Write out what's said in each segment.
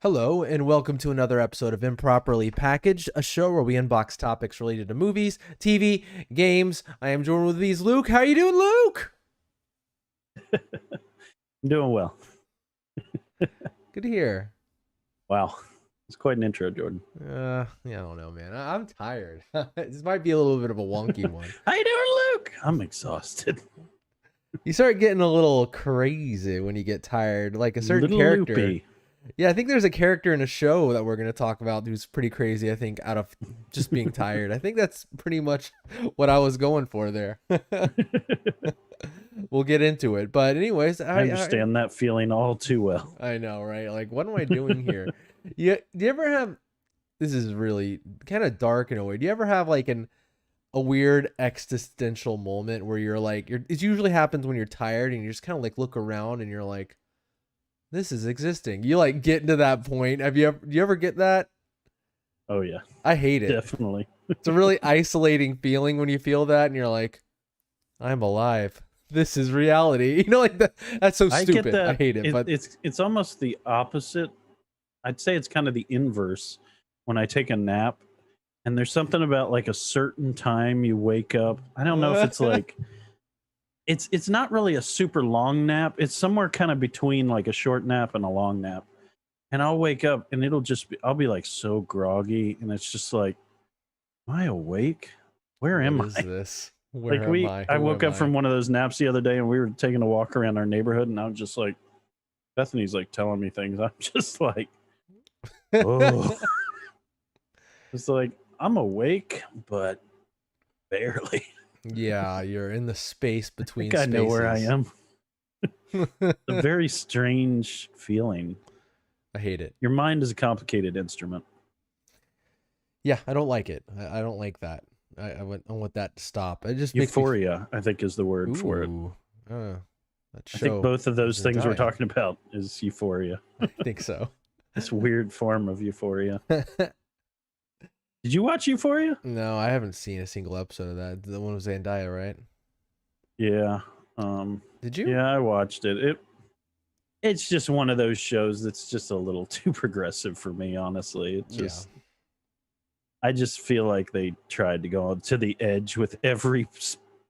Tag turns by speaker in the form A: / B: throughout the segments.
A: Hello, and welcome to another episode of Improperly Packaged, a show where we unbox topics related to movies, TV, games. I am joined with these Luke. How you doing, Luke?
B: I'm doing well.
A: Good to hear.
B: Wow. It's quite an intro, Jordan.
A: Yeah, I don't know, man. I'm tired. This might be a little bit of a wonky one.
B: How you doing, Luke? I'm exhausted.
A: You start getting a little crazy when you get tired, like a certain
B: Little
A: character.
B: loopy.
A: Yeah, I think there's a character in a show that we're going to talk about who's pretty crazy, I think, out of just being tired. I think that's pretty much what I was going for there. We'll get into it. But anyways,
B: I understand that feeling all too well.
A: I know, right? Like, what am I doing here? Do you ever have, this is really kind of dark in a way. Do you ever have like a weird existential moment where you're like, it usually happens when you're tired and you just kind of like look around and you're like, this is existing. You like get into that point. Do you ever get that?
B: Oh yeah.
A: I hate it.
B: Definitely.
A: It's a really isolating feeling when you feel that and you're like, I'm alive. This is reality. You know, like that's so stupid.
B: I get that.
A: I hate it. But
B: it's almost the opposite. I'd say it's kind of the inverse when I take a nap and there's something about like a certain time you wake up. I don't know if it's like it's not really a super long nap. It's somewhere kind of between like a short nap and a long nap. And I'll wake up and I'll be like so groggy and it's just like, am I awake? Where am
A: what is
B: I?
A: this?
B: Where
A: am I?
B: I woke up from one of those naps the other day and we were taking a walk around our neighborhood and I was just like, Bethany's like telling me things. I'm just like, oh. It's like, I'm awake, but barely.
A: Yeah, you're in the space between
B: I know where I
A: spaces.
B: am. A very strange feeling.
A: I hate it.
B: Your mind is a complicated instrument.
A: Yeah, I don't like it. I don't like that. I want that to stop. It just
B: Euphoria, I think, is the word for it.
A: That
B: I think both of those things we're talking about is euphoria.
A: I think so.
B: This weird form of euphoria. Did you watch Euphoria?
A: No, I haven't seen a single episode of that. The one with Zendaya, right?
B: Yeah.
A: Did you?
B: Yeah, I watched it. It's just one of those shows that's just a little too progressive for me, honestly. It just I just feel like they tried to go to the edge with every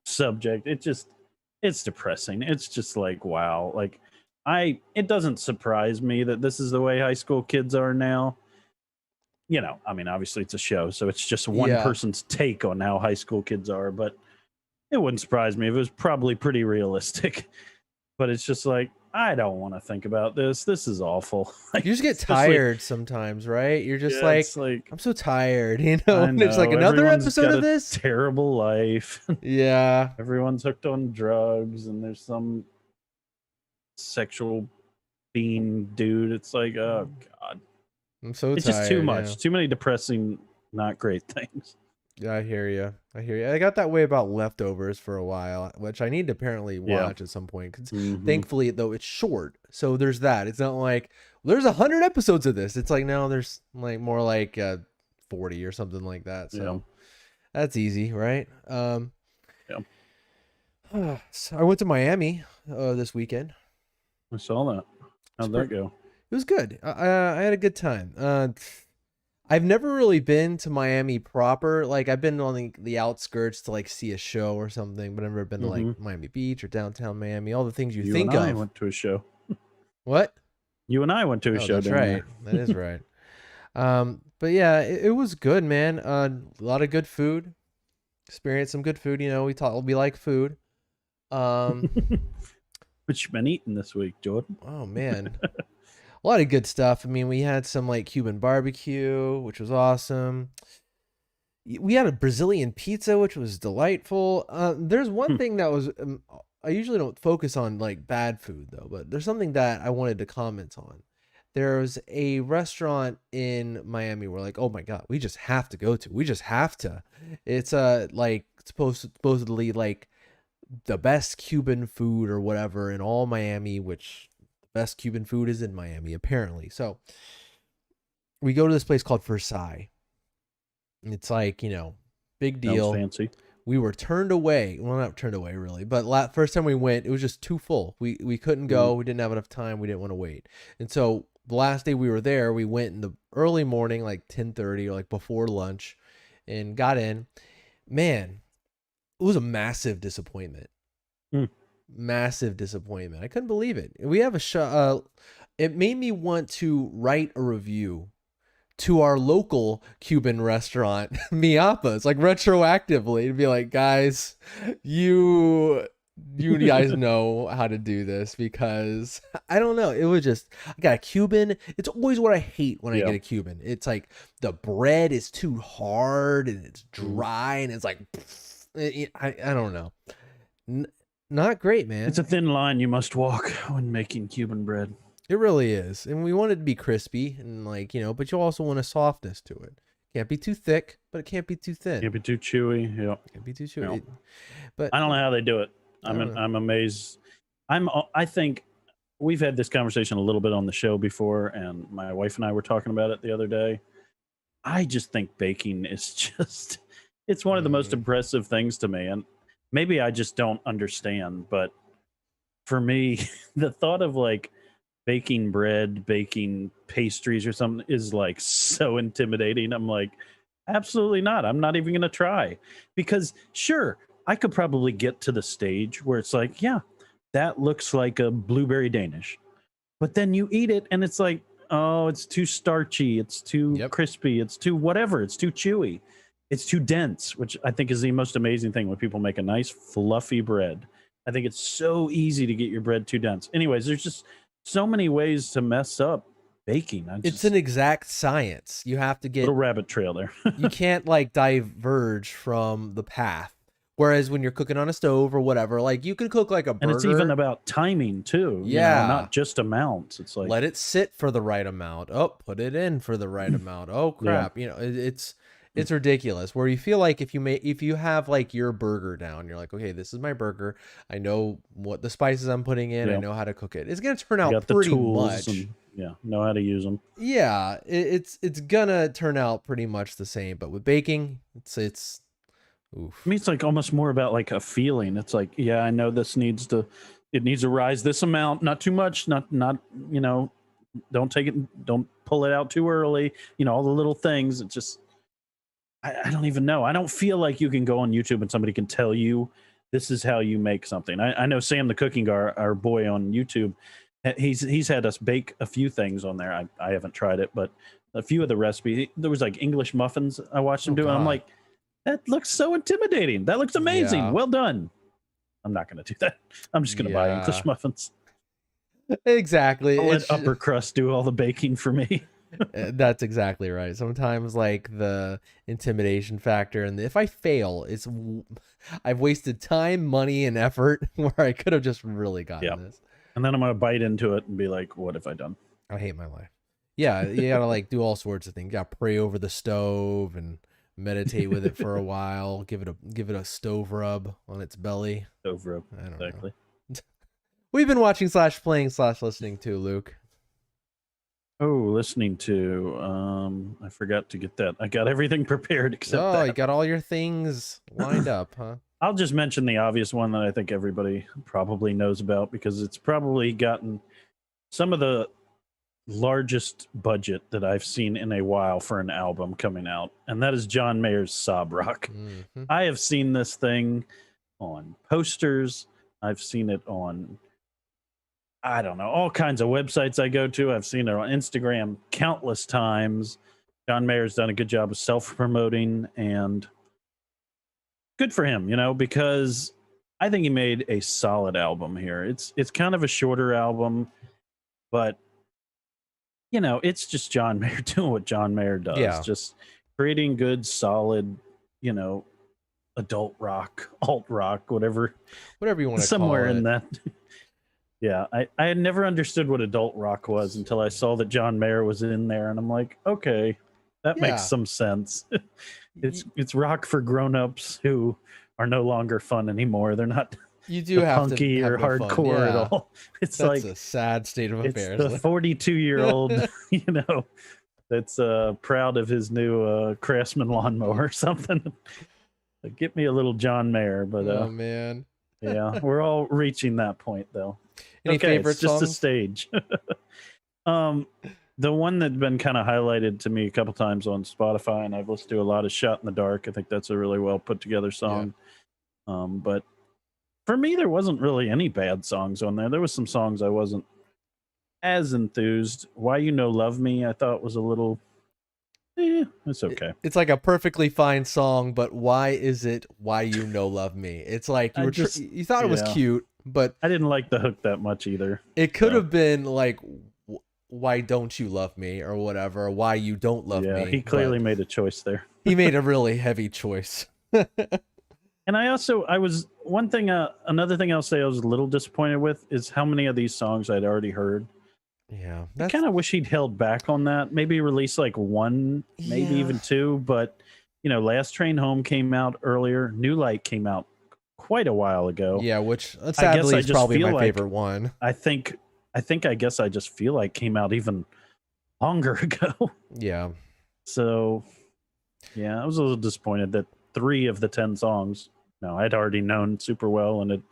B: subject. It's depressing. It's just like, wow. Like it doesn't surprise me that this is the way high school kids are now. You know, I mean, obviously it's a show, so it's just one person's take on how high school kids are, but it wouldn't surprise me if it was probably pretty realistic. But it's just like, I don't want to think about this. This is awful.
A: Like, you just get tired sometimes, right? You're just like, I'm so tired, you know?
B: And
A: it's like another episode of this
B: terrible life.
A: Yeah.
B: Everyone's hooked on drugs and there's some sexual being dude. It's like, oh God.
A: I'm so tired.
B: It's just too much. Too many depressing, not great things.
A: Yeah, I hear you. I got that way about Leftovers for a while, which I need to apparently watch at some point. Because thankfully, though, it's short. So there's that. It's not like, there's 100 episodes of this. It's like, no, there's like more like 40 or something like that. So that's easy, right? So I went to Miami this weekend.
B: I saw that. How'd that go?
A: It was good. I had a good time. I've never really been to Miami proper. Like, I've been on the outskirts to like see a show or something, but I've never been to like Miami Beach or downtown Miami. All the things you think of.
B: I went to a show.
A: What?
B: You and I went to a show.
A: That's right. That is right. But yeah, it was good, man. A lot of good food. Experienced some good food. You know, we like food.
B: What you been eating this week, Jordan?
A: Oh man. A lot of good stuff. I mean, we had some like Cuban barbecue, which was awesome. We had a Brazilian pizza, which was delightful. There's one thing that was, I usually don't focus on like bad food though, but there's something that I wanted to comment on. There's a restaurant in Miami where like, oh my God, we just have to go to. We just have to. It's like supposedly like the best Cuban food or whatever in all Miami, which best Cuban food is in Miami, apparently. So we go to this place called Versailles. It's like, you know, big deal.
B: Sounds fancy.
A: we were turned away. Well, not turned away really, but first time we went, it was just too full. We couldn't go. We didn't have enough time. We didn't want to wait. And so the last day we were there, we went in the early morning, like 10:30 or like before lunch, and got in. Man, it was a massive disappointment.
B: Mm.
A: Massive disappointment. I couldn't believe it. We have a show. It made me want to write a review to our local Cuban restaurant, Miapa's, like retroactively, to be like, guys, you guys know how to do this, because I don't know. It was just, I got a Cuban. It's always what I hate when I get a Cuban. It's like the bread is too hard and it's dry and it's like, I don't know. Not great, man.
B: It's a thin line you must walk when making Cuban bread.
A: It really is. And we want it to be crispy and like, but you also want a softness to it. Can't be too thick, but it can't be too thin.
B: Can't be too chewy. Yeah.
A: Can't be too chewy. But
B: I don't know how they do it. I'm amazed. I think we've had this conversation a little bit on the show before, and my wife and I were talking about it the other day. I just think baking is it's one of the most impressive things to me. And maybe I just don't understand, but for me, the thought of like baking bread, baking pastries or something is like so intimidating. I'm like, absolutely not. I'm not even going to try, because sure, I could probably get to the stage where it's like, yeah, that looks like a blueberry Danish. But then you eat it and it's like, oh, it's too starchy. It's too crispy. It's too whatever. It's too chewy. It's too dense, which I think is the most amazing thing when people make a nice fluffy bread. I think it's so easy to get your bread too dense. Anyways, there's just so many ways to mess up baking.
A: It's an exact science. You have to get
B: a little rabbit trail there.
A: You can't like diverge from the path. Whereas when you're cooking on a stove or whatever, like you can cook like a burger.
B: And it's even about timing too.
A: Yeah.
B: Not just amounts. It's like,
A: let it sit for the right amount. Oh, put it in for the right amount. Oh crap. Yeah. It's ridiculous, where you feel like if you have like your burger down, you're like, okay, this is my burger. I know what the spices I'm putting in. I know how to cook it. It's going to turn out pretty much.
B: And, know how to use them.
A: Yeah. It's going to turn out pretty much the same, but with baking, it's oof.
B: I mean, it's like almost more about like a feeling. It's like, yeah, I know this needs to rise this amount, not too much, not, don't take it, don't pull it out too early. All the little things. It's just, I don't even know. I don't feel like you can go on YouTube and somebody can tell you this is how you make something. I know Sam the Cooking Guy, our boy on YouTube, he's had us bake a few things on there. I haven't tried it, but a few of the recipes. There was like English muffins I watched him do, and I'm like, that looks so intimidating. That looks amazing. Yeah. Well done. I'm not going to do that. I'm just going to buy English muffins.
A: Exactly.
B: I'll let upper crust do all the baking for me.
A: That's exactly right. Sometimes like the intimidation factor, and if I fail, I've wasted time, money, and effort where I could have just really gotten this.
B: And then I'm gonna bite into it and be like, what have I done?
A: I hate my life. Yeah, you gotta like do all sorts of things. You gotta pray over the stove and meditate with it for a while. Give it a stove rub on its belly.
B: Stove rub. I don't know.
A: We've been watching / playing / listening to, Luke.
B: Oh, listening to, I forgot to get that. I got everything prepared except that.
A: You got all your things lined up, huh?
B: I'll just mention the obvious one that I think everybody probably knows about, because it's probably gotten some of the largest budget that I've seen in a while for an album coming out, and that is John Mayer's Sob Rock. Mm-hmm. I have seen this thing on posters. I've seen it on, I don't know, all kinds of websites I go to. I've seen it on Instagram countless times. John Mayer's done a good job of self-promoting, and good for him, because I think he made a solid album here. It's kind of a shorter album, but it's just John Mayer doing what John Mayer does. Yeah. Just creating good, solid, adult rock, alt rock, whatever
A: you want to call it.
B: Somewhere in that. Yeah, I had never understood what adult rock was until I saw that John Mayer was in there, and I'm like, okay, that makes some sense. It's rock for grown-ups who are no longer fun anmore. They're not punky or hardcore at all. That's like
A: a sad state of affairs.
B: It's the 42-year-old, that's proud of his new Craftsman lawnmower or something. Get me a little John Mayer, but
A: Oh man.
B: yeah, we're all reaching that point though.
A: Any
B: Okay, it's
A: favorite
B: just a
A: songs?
B: stage. um, the one that's been kind of highlighted to me a couple times on Spotify, and I've listened to a lot of "Shot in the Dark." I think that's a really well put together
A: Yeah.
B: song. But for me, there wasn't really any bad songs on there. There was some songs I wasn't as enthused. "Why You Know Love Me," I thought was a little, it's okay.
A: It's like a perfectly fine song, but why is it "Why You Know Love Me"? It's like
B: I just,
A: you thought it was
B: yeah,
A: cute, but
B: I didn't like the hook that much either.
A: it could
B: So
A: have been like "Why Don't You Love Me" or whatever, "Why You Don't Love
B: yeah,
A: Me,"
B: he clearly
A: but
B: made a choice there.
A: he made a really heavy choice.
B: And I was one thing, another thing I'll say I was a little disappointed with is how many of these songs I'd already heard.
A: Yeah,
B: I
A: that's
B: kind of wish he'd held back on that. Maybe release like one, maybe
A: yeah,
B: even two. But Last Train Home came out earlier. New Light came out quite a while ago.
A: yeah. Which
B: I guess
A: sadly
B: I
A: is
B: just
A: probably
B: feel
A: my
B: like
A: favorite one.
B: I think I guess I just feel like came out even longer ago.
A: Yeah.
B: So yeah, I was a little disappointed that 3 of the 10 songs, I'd already known super well and had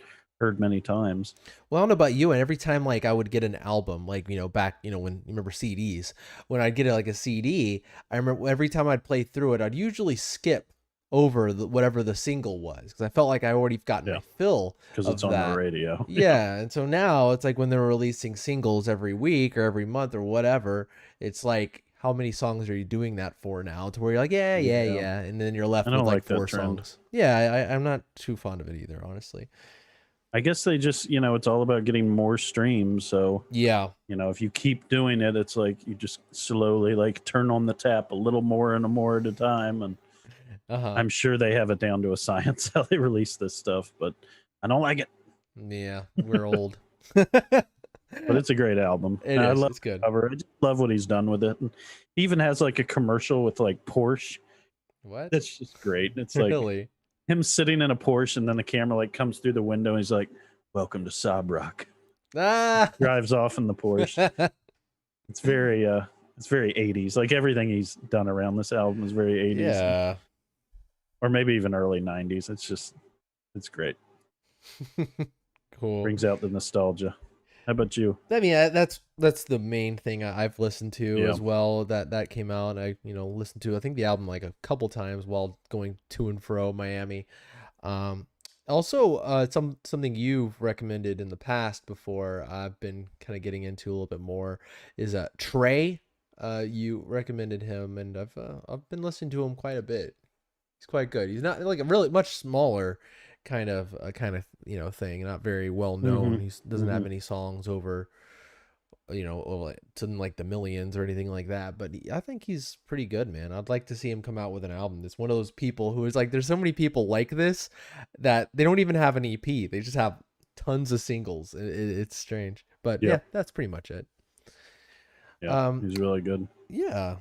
B: heard many times.
A: Well, I don't know about you, and every time like I would get an album, like back when you remember CDs, when I'd get like a CD, I remember every time I'd play through it, I'd usually skip over whatever the single was because I felt like I already gotten
B: Yeah,
A: my fill
B: because it's
A: of
B: on the
A: that.
B: radio. Yeah.
A: Yeah, and so now it's like when they're releasing singles every week or every month or whatever, it's like how many songs are you doing that for now? To where you're like, yeah, yeah,
B: Yeah.
A: yeah, and then you're
B: I
A: left with
B: don't
A: like
B: like that
A: four
B: trend.
A: songs. Yeah, I'm not too fond of it either, honestly.
B: I guess they just, it's all about getting more streams. So,
A: Yeah.
B: if you keep doing it, it's like you just slowly like turn on the tap a little more and a more at a time. And
A: Uh huh.
B: I'm sure they have it down to a science how they release this stuff, but I don't like it.
A: Yeah, we're old.
B: But it's a great album.
A: It
B: And I
A: is.
B: love
A: It's good.
B: the cover. I just love what he's done with it. And he even has like a commercial with like Porsche.
A: What?
B: That's just great. It's like
A: Really?
B: him sitting in a Porsche, and then the camera like comes through the window, and he's like, "Welcome to Sob Rock."
A: Ah.
B: Drives off in the Porsche. It's very 80s. Like everything he's done around this album is very 80s,
A: Yeah.
B: or maybe even early 90s. It's great.
A: Cool.
B: Brings out the nostalgia. How about you?
A: I mean, that's the main thing I've listened to
B: Yeah.
A: as well. That came out. I listened to I think the album like a couple times while going to and fro Miami. Um, Also, something you've recommended in the past before I've been kind of getting into a little bit more is Trey. You recommended him, and I've been listening to him quite a bit. He's quite good. He's not like a really much smaller kind of thing. Not very well
B: Mm-hmm.
A: known. He doesn't have
B: Mm-hmm.
A: any songs over to like the millions or anything like that. But I think he's pretty good, man. I'd like to see him come out with an album. It's one of those people who is like, there's so many people like this that they don't even have an EP. They just have tons of singles. It's strange, but
B: Yeah.
A: yeah, that's pretty much it.
B: Yeah.
A: Um,
B: He's really good.
A: yeah,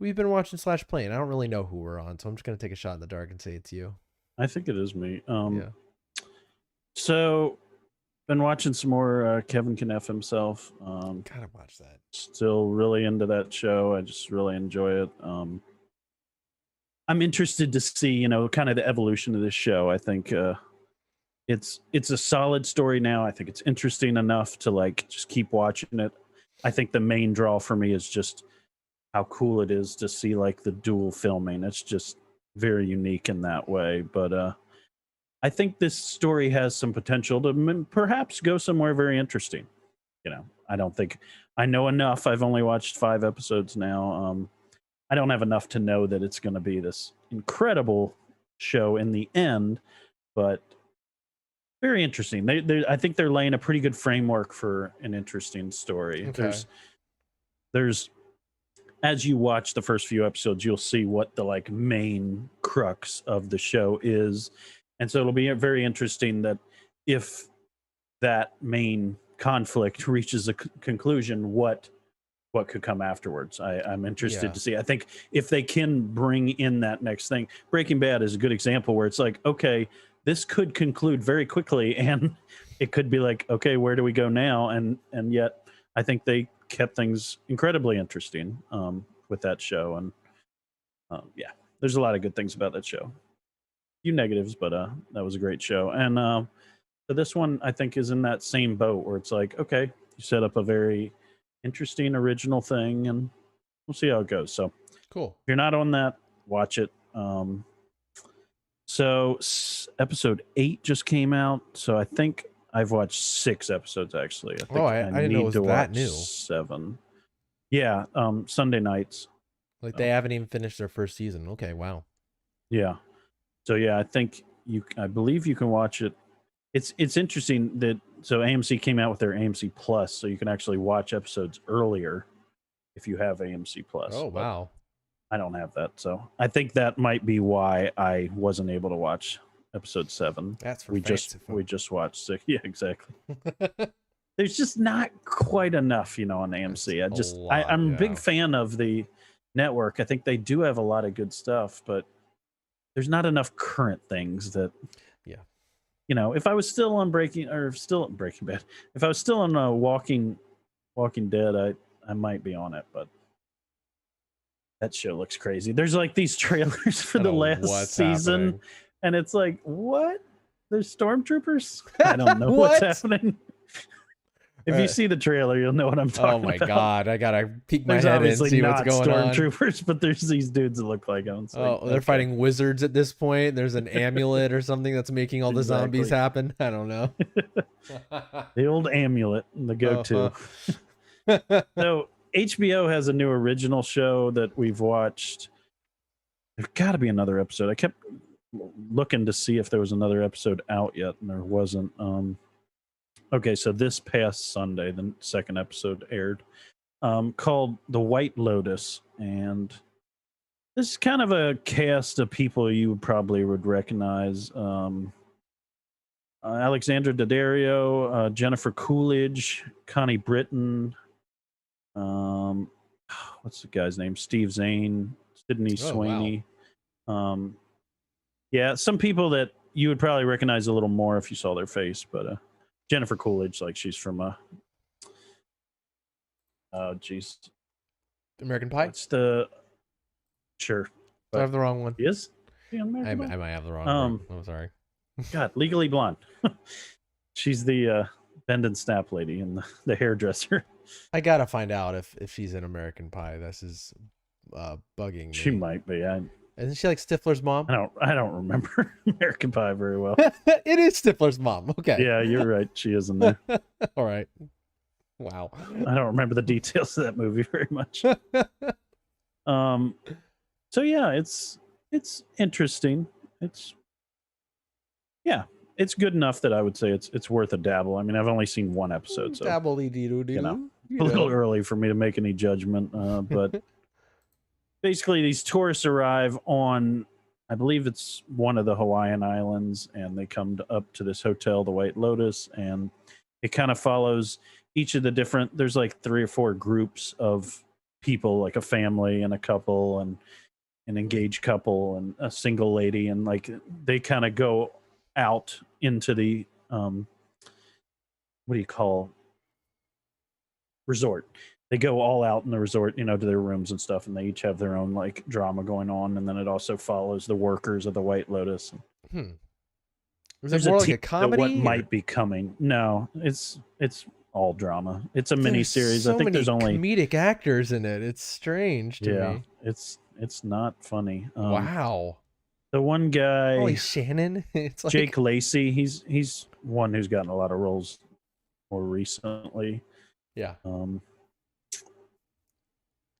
A: we've been watching slash playing. I don't really know who we're on, so I'm just gonna take a shot in the dark and say it's you.
B: I think it is me.
A: Yeah.
B: So been watching some more Kevin Kneff himself.
A: Gotta watch that.
B: Still really into that show. I just really enjoy it. I'm interested to see, kind of the evolution of this show. I think it's a solid story now. I think it's interesting enough to like just keep watching it. I think the main draw for me is just how cool it is to see like the dual filming. It's just very unique in that way. But I think this story has some potential to perhaps go somewhere very interesting. I don't think I know enough. I've only watched 5 episodes now. I don't have enough to know that it's going to be this incredible show in the end, but very interesting. I think they're laying a pretty good framework for an interesting story.
A: Okay.
B: There's as you watch the first few episodes, you'll see what the like main crux of the show is, and so it'll be very interesting that if that main conflict reaches a conclusion, what could come afterwards. I'm interested
A: Yeah.
B: to see. I think if they can bring in that next thing, Breaking Bad is a good example where it's like, okay, this could conclude very quickly, and it could be like, okay, where do we go now? And yet, I think they kept things incredibly interesting with that show, and yeah, there's a lot of good things about that show. few negatives, but that was a great show. And so this one I think is in that same boat where it's like, okay, you set up a very interesting original thing, and we'll see how it goes. So if
A: Cool.
B: you're not on that, watch it. So episode 8 just came out. So I think I've watched 6 episodes actually. I think
A: I didn't know it
B: need
A: was
B: to
A: that
B: watch
A: new.
B: 7. Yeah, Sunday nights.
A: Like they haven't even finished their first season. Okay, wow.
B: Yeah. So yeah, I believe you can watch it. It's interesting that so AMC came out with their AMC Plus, so you can actually watch episodes earlier if you have AMC Plus.
A: Oh,
B: But
A: wow.
B: I don't have that, so I think that might be why I wasn't able to watch episode 7.
A: That's for
B: we
A: fancy
B: just watched 6. Yeah, exactly. There's just not quite enough, on AMC. I'm a big fan of the network. I think they do have a lot of good stuff, but there's not enough current things that, if I was still on Breaking Bad, if I was still on Walking Dead, I might be on it, but that show looks crazy. There's like these trailers for the last season, happening. And it's like, what? There's stormtroopers? I don't know what's happening. If you see the trailer, you'll know what I'm talking about.
A: Oh my god, I gotta peek my head in and see what's going on.
B: Stormtroopers, but there's these dudes that look like them.
A: They're fighting wizards at this point. There's an amulet or something that's making all the zombies happen. I don't know.
B: The old amulet, the go-to. So HBO has a new original show that we've watched. There's got to be another episode. I kept looking to see if there was another episode out yet, and there wasn't. Okay, so this past Sunday, the second episode aired, called The White Lotus, and this is kind of a cast of people you probably would recognize. Alexandra Daddario, Jennifer Coolidge, Connie Britton, what's the guy's name? Steve Zahn, Sydney Sweeney. Wow. Yeah, some people that you would probably recognize a little more if you saw their face, but Jennifer Coolidge, like she's from
A: American Pie?
B: It's the sure.
A: I have the wrong one.
B: Is
A: I might have the wrong one. I'm sorry.
B: God, Legally Blonde. She's the bend and snap lady and the hairdresser.
A: I gotta find out if she's in American Pie. This is bugging me.
B: She might be.
A: Isn't she like Stifler's mom?
B: I don't remember American Pie very well.
A: It is Stifler's mom. Okay.
B: Yeah, you're right. She is in there.
A: All right. Wow.
B: I don't remember the details of that movie very much. So yeah, it's interesting. It's good enough that I would say it's worth a dabble. I mean, I've only seen one episode, so
A: dabble-dee-doo-doo.
B: A little early for me to make any judgment, but basically these tourists arrive on, I believe it's one of the Hawaiian islands, and they come up to this hotel, the White Lotus, and it kind of follows each of the different, there's like 3 or 4 groups of people, like a family and a couple and an engaged couple and a single lady, and like they kind of go out into the what do you call resort. They go all out in the resort, to their rooms and stuff, and they each have their own like drama going on, and then it also follows the workers of the White Lotus.
A: Is it more like a comedy?
B: What might be coming? No, it's all drama. It's a mini series. I think there's only
A: comedic actors in it. It's strange to me.
B: It's not funny.
A: Wow.
B: The one guy,
A: Holy Shannon. It's like
B: Jake Lacey. He's one who's gotten a lot of roles more recently.
A: Yeah.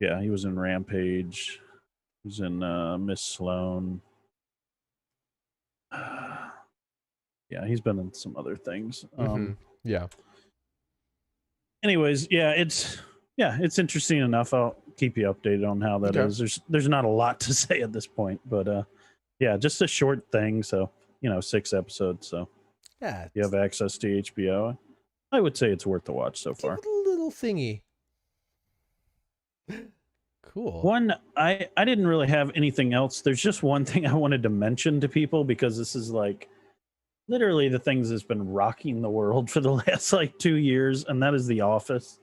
B: Yeah, he was in Rampage. He was in Miss Sloane. Yeah, he's been in some other things.
A: Yeah.
B: Anyways, it's interesting enough. I'll keep you updated on how that is. There's not a lot to say at this point, but just a short thing. So 6 episodes. So
A: yeah,
B: you have access to HBO. I would say it's worth the watch so far.
A: Little thingy. Cool.
B: One, I didn't really have anything else. There's just one thing I wanted to mention to people, because this is like literally the things that's been rocking the world for the last like 2 years, and that is The Office.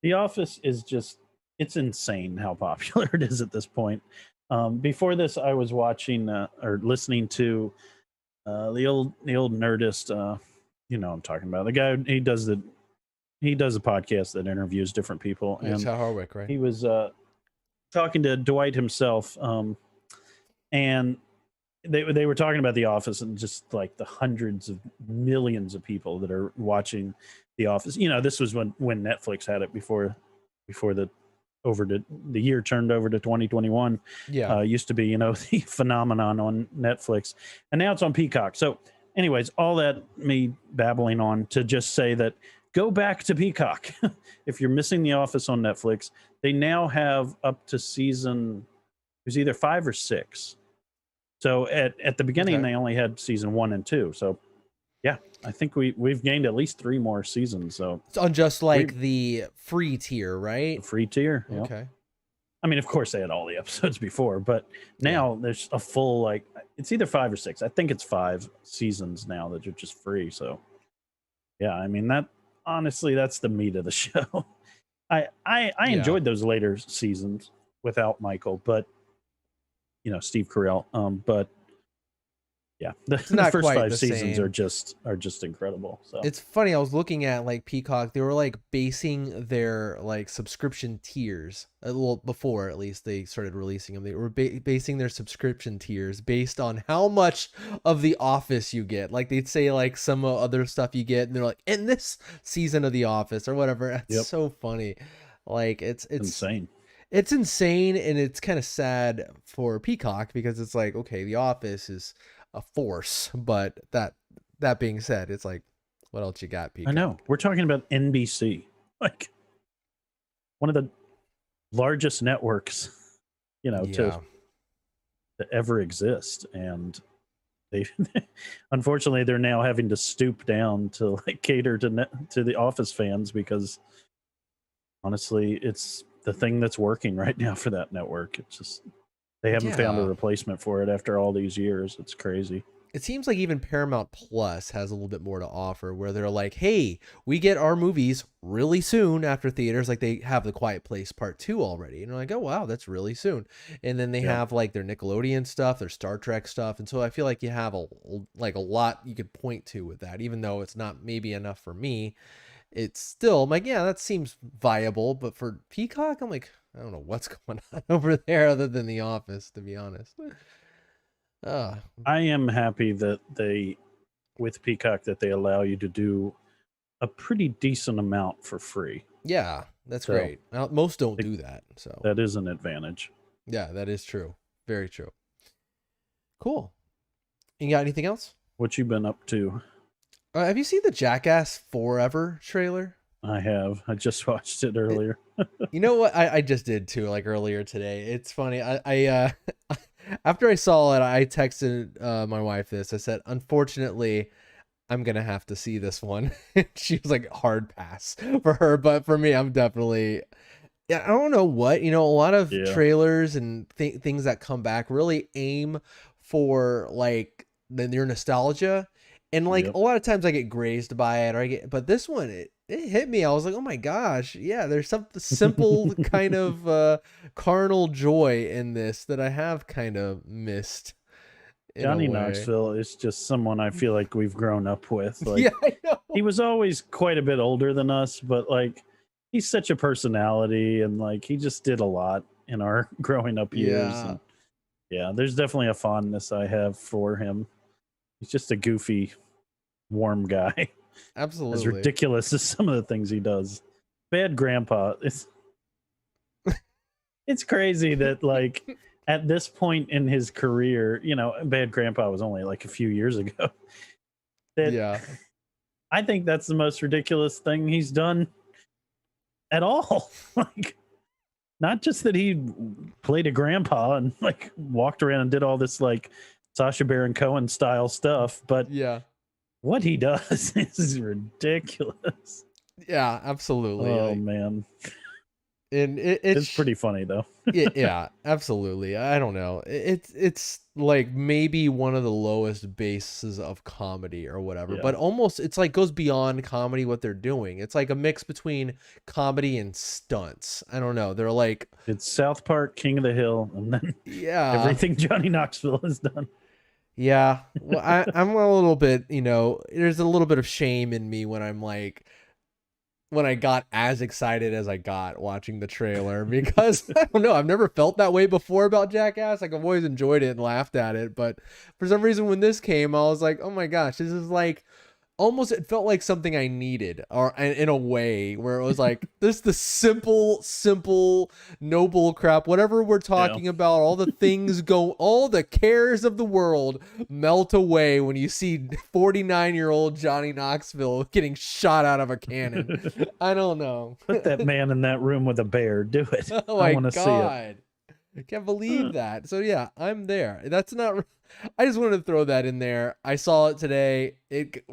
B: The Office is just, it's insane how popular it is at this point. Before this, I was watching or listening to the old Nerdist. You know what I'm talking about. The guy he does a podcast that interviews different people,
A: Yeah,
B: and
A: Chad Hardwick, right?
B: he was talking to Dwight himself, and they were talking about The Office and just like the hundreds of millions of people that are watching The Office. You know, this was when Netflix had it before the year turned over to 2021.
A: Yeah.
B: Used to be, you know, the phenomenon on Netflix, and now it's on Peacock. So, anyways, all that me babbling on to just say that go back to Peacock if you're missing The Office on Netflix. They now have up to season. There's either 5 or 6. So at the beginning
A: Okay.
B: they only had season 1 and 2. So yeah, I think we've gained at least 3 more seasons. So
A: It's on just
B: we
A: like the free tier,
B: the
A: right?
B: free tier. Yeah.
A: Okay.
B: I mean, of course they had all the episodes before, but
A: Yeah.
B: now there's a full like it's either 5 or 6. I think it's 5 seasons now that are just free. So yeah, I mean that honestly that's the meat of the show. I
A: Yeah.
B: enjoyed those later seasons without Michael, but you know Steve Carell. But yeah, the,
A: It's
B: the
A: not
B: first
A: quite
B: five
A: the
B: seasons
A: same.
B: are just incredible. So
A: It's funny. I was looking at like Peacock. They were like basing their like subscription tiers. Well, before at least they started releasing them, they were basing their subscription tiers based on how much of The Office you get. Like they'd say like some other stuff you get, and they're like in this season of The Office or whatever. That's
B: yep,
A: so funny. Like
B: insane.
A: it's insane, and it's kind of sad for Peacock because it's like, okay, The Office is a force, but that being said, it's like, what else you got,
B: I know
A: Peacock?
B: we're talking about NBC, like one of the largest networks, you know,
A: Yeah.
B: to ever exist, and they unfortunately they're now having to stoop down to like cater to the Office fans because honestly, it's the thing that's working right now for that network. It's just they haven't found a
A: Yeah.
B: replacement for it after all these years. It's crazy.
A: It seems like even Paramount Plus has a little bit more to offer where they're like, hey, we get our movies really soon after theaters. Like they have The Quiet Place Part 2 already. And you're like, oh, wow, that's really soon. And then they
B: Yeah.
A: have like their Nickelodeon stuff, their Star Trek stuff. And so I feel like you have a lot you could point to with that, even though it's not maybe enough for me. It's still, I'm like, yeah, that seems viable. But for Peacock, I'm like, I don't know what's going on over there other than The Office, to be honest. Uh,
B: I am happy that they, with Peacock, that they allow you to do a pretty decent amount for free.
A: yeah, that's
B: So
A: great. Now, most don't
B: it,
A: do that. So,
B: that is an advantage.
A: yeah, that is true. Very true. Cool. You got anything else?
B: What you been up to?
A: Have you seen the Jackass Forever trailer?
B: I have. I just watched it earlier.
A: You know what? I just did too, like earlier today. It's funny. After I saw it, I texted my wife this. I said, unfortunately, I'm gonna have to see this one. She was like, hard pass for her, but for me, I'm definitely. Yeah, I don't know what, a lot of
B: Yeah.
A: trailers and things that come back really aim for like your nostalgia, and like
B: Yep.
A: a lot of times I get grazed by it, but this one it hit me. I was like, oh my gosh, yeah, there's some simple kind of carnal joy in this that I have kind of missed in a
B: Johnny
A: way.
B: Knoxville is just someone I feel like we've grown up with.
A: Yeah,
B: Like
A: I know.
B: he was always quite a bit older than us, but like he's such a personality and like he just did a lot in our growing up years.
A: Yeah,
B: And yeah, there's definitely a fondness I have for him. He's just a goofy, warm guy. As
A: absolutely.
B: ridiculous as some of the things he does. Bad grandpa. It's crazy that like at this point in his career, you know, Bad Grandpa was only like a few years ago. That
A: Yeah.
B: I think that's the most ridiculous thing he's done at all. Like not just that he played a grandpa and like walked around and did all this like Sasha Baron Cohen style stuff, but
A: Yeah.
B: what he does is ridiculous.
A: Yeah, absolutely.
B: Oh
A: Like,
B: man.
A: And
B: It's pretty funny though.
A: yeah, absolutely. I don't know. It's like maybe one of the lowest bases of comedy or whatever,
B: Yeah.
A: but almost it's like goes beyond comedy what they're doing. It's like a mix between comedy and stunts. I don't know. They're like,
B: It's South Park, King of the Hill, and then
A: yeah.
B: everything Johnny Knoxville has done.
A: Yeah. Well, I'm a little bit, there's a little bit of shame in me when I'm like, when I got as excited as I got watching the trailer because I don't know, I've never felt that way before about Jackass. Like I've always enjoyed it and laughed at it, but for some reason when this came, I was like, "Oh my gosh, this is like almost it felt like something I needed or in a way where it was like this the simple no bull crap whatever we're
B: Yeah.
A: talking about all the things go all the cares of the world melt away when you see 49-year-old Johnny Knoxville getting shot out of a cannon. I don't know.
B: Put that man in that room with a bear. Do it.
A: Oh
B: I
A: my
B: want to see it.
A: god, I can't believe that. So yeah, I'm there. That's not. I just wanted to throw that in there. I saw it today. It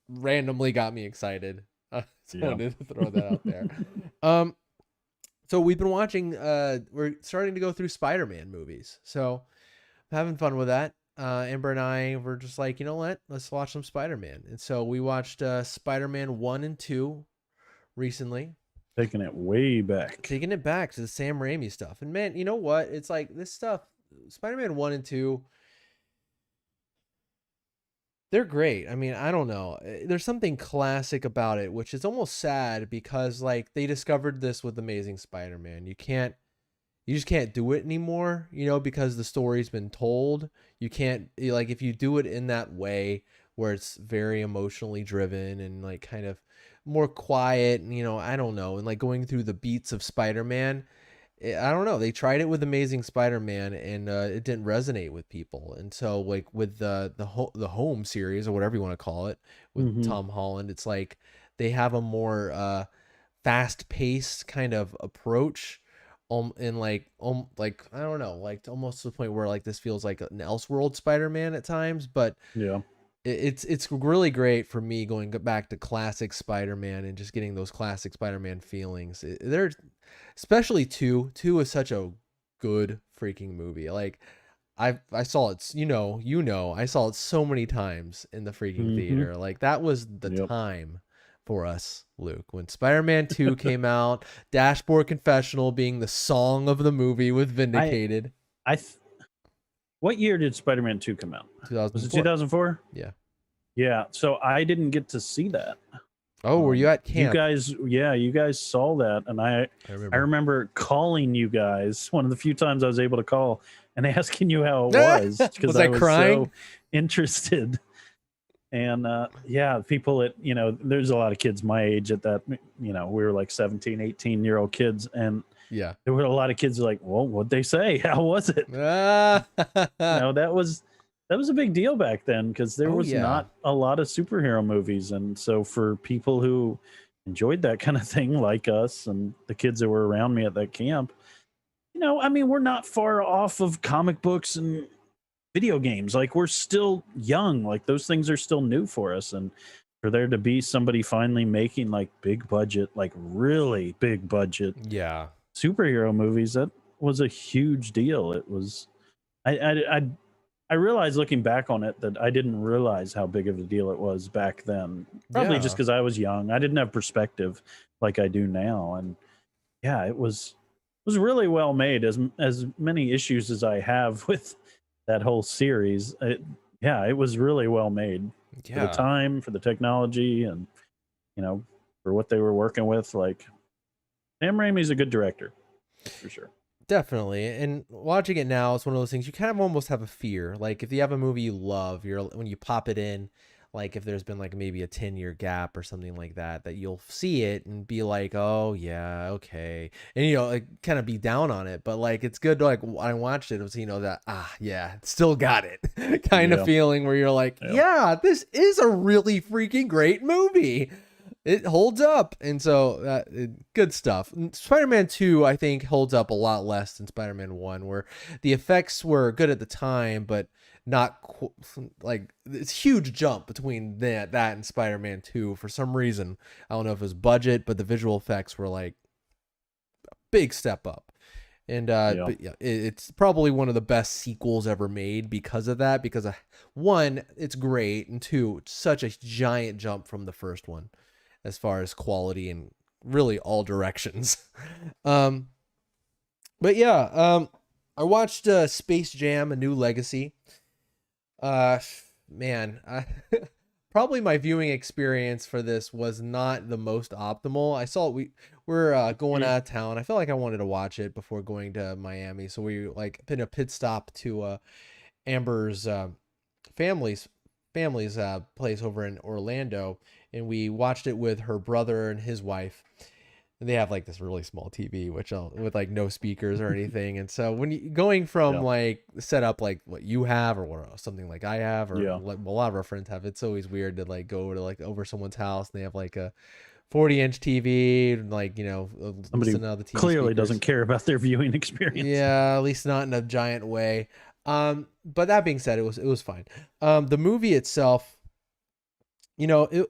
A: randomly got me excited. I just
B: Yeah.
A: wanted to throw that out there. Um, so we've been watching. We're starting to go through Spider-Man movies. So I'm having fun with that. Amber and I were just like, you know what? Let's watch some Spider-Man. And so we watched Spider-Man 1 and 2 recently.
B: Taking it way back.
A: Taking it back to the Sam Raimi stuff. And man, you know what? It's like this stuff, Spider-Man 1 and 2, they're great. I mean, I don't know. There's something classic about it, which is almost sad because like they discovered this with Amazing Spider-Man. You just can't do it anymore, because the story's been told. You can't like if you do it in that way where it's very emotionally driven and like kind of more quiet, and I don't know, and like going through the beats of Spider-Man. I don't know. They tried it with Amazing Spider-Man, and it didn't resonate with people. And so, like with the Home series or whatever you want to call it, with Tom Holland, it's like they have a more fast-paced kind of approach, and like I don't know, like almost to the point where like this feels like an Elseworld Spider-Man at times, but
B: Yeah.
A: it's really great for me going back to classic Spider-Man and just getting those classic Spider-Man feelings. They're especially two. Two is such a good freaking movie. Like I saw it, I saw it so many times in the freaking theater. Like that was the time for us, Luke, when Spider-Man 2 came out, Dashboard Confessional being the song of the movie with Vindicated.
B: What year did Spider-Man 2 come out?
A: 2004.
B: Was it 2004?
A: Yeah.
B: Yeah. So I didn't get to see that.
A: Oh, were you at camp?
B: You guys saw that, and I remember calling you guys one of the few times I was able to call and asking you how it was because I was
A: crying?
B: so interested. And people at there's a lot of kids my age at that. We were like 17, 18-year-old kids, and
A: yeah,
B: there were a lot of kids like, well, what'd they say? How was it? That was a big deal back then because there was not a lot of superhero movies. And so for people who enjoyed that kind of thing like us and the kids that were around me at that camp, we're not far off of comic books and video games. Like we're still young. Like those things are still new for us. And for there to be somebody finally making like big budget, like really big budget superhero movies, that was a huge deal. It was, I realized looking back on it that I didn't realize how big of a deal it was back then. Probably just because I was young. I didn't have perspective like I do now. And yeah, it was really well made. As many issues as I have with that whole series, it was really well made for the time, for the technology, and for what they were working with. Like Sam Raimi's a good director for sure.
A: Definitely. And watching it now, it's one of those things you kind of almost have a fear. Like if you have a movie you love, when you pop it in, like if there's been like maybe a 10-year gap or something like that, that you'll see it and be like, oh yeah, okay. And like kind of be down on it. But like it's good to like when I watched it was that still got it kind of feeling where you're like, this is a really freaking great movie. It holds up. And so good stuff. Spider-Man 2, I think, holds up a lot less than Spider-Man 1, where the effects were good at the time, but not like it's huge jump between that and Spider-Man 2 for some reason. I don't know if it was budget, but the visual effects were like big step up. And
B: Yeah.
A: but yeah, it's probably one of the best sequels ever made because of that. Because one, it's great, and two, it's such a giant jump from the first one as far as quality and really all directions. um, but yeah, I watched Space Jam: A New Legacy. Uh, man, probably my viewing experience for this was not the most optimal. I saw we're going
B: Mm.
A: out of town. I felt like I wanted to watch it before going to Miami, so we like put a pit stop to Amber's family's family's place over in Orlando, and we watched it with her brother and his wife. And they have like this really small TV, with like no speakers or anything. And so when you going from
B: Yeah.
A: like setup like what you have or something like I have or
B: Yeah.
A: what a lot of our friends have, it's always weird to like go to like over someone's house and they have like a 40-inch TV and like
B: Somebody
A: listen to the TV
B: clearly doesn't
A: speakers.
B: care about their viewing experience.
A: Yeah, at least not in a giant way. But that being said, it was fine. The movie itself, it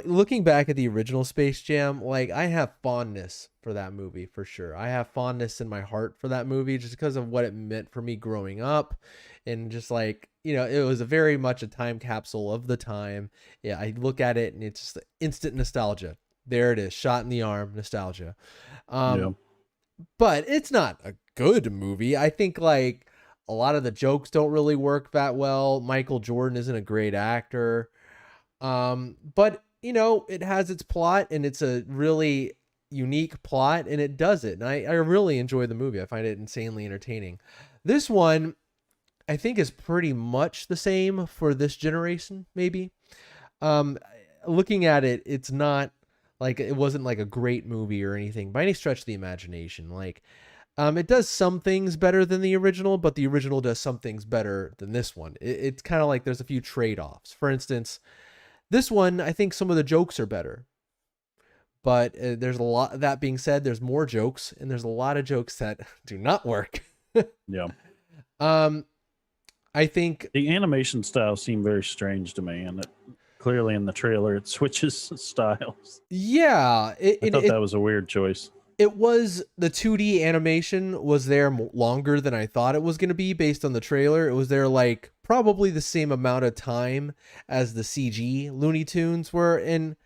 A: looking back at the original Space Jam, like I have fondness for that movie for sure. I have fondness in my heart for that movie just because of what it meant for me growing up, and just like it was a very much a time capsule of the time. Yeah, I look at it and it's just instant nostalgia. There it is, shot in the arm, nostalgia.
B: Yeah.
A: Um, but it's not a good movie. I think like a lot of the jokes don't really work that well. Michael Jordan isn't a great actor. But it has its plot and it's a really unique plot and it does it. And I really enjoy the movie. I find it insanely entertaining. This one, I think, is pretty much the same for this generation, maybe. Um, Looking at it, it's not like it wasn't like a great movie or anything by any stretch of the imagination. Like, it does some things better than the original, but the original does some things better than this one. It's kind of like there's a few trade-offs. For instance, this one, I think some of the jokes are better, but there's a lot. That being said, there's more jokes, and there's a lot of jokes that do not work.
B: Yeah.
A: um, I think,
B: The animation style seemed very strange to me, and clearly in the trailer it switches styles.
A: yeah,
B: I thought that was a weird choice.
A: it was the 2D animation was there longer than I thought it was going to be based on the trailer. It was there like probably the same amount of time as the CG Looney Tunes were, and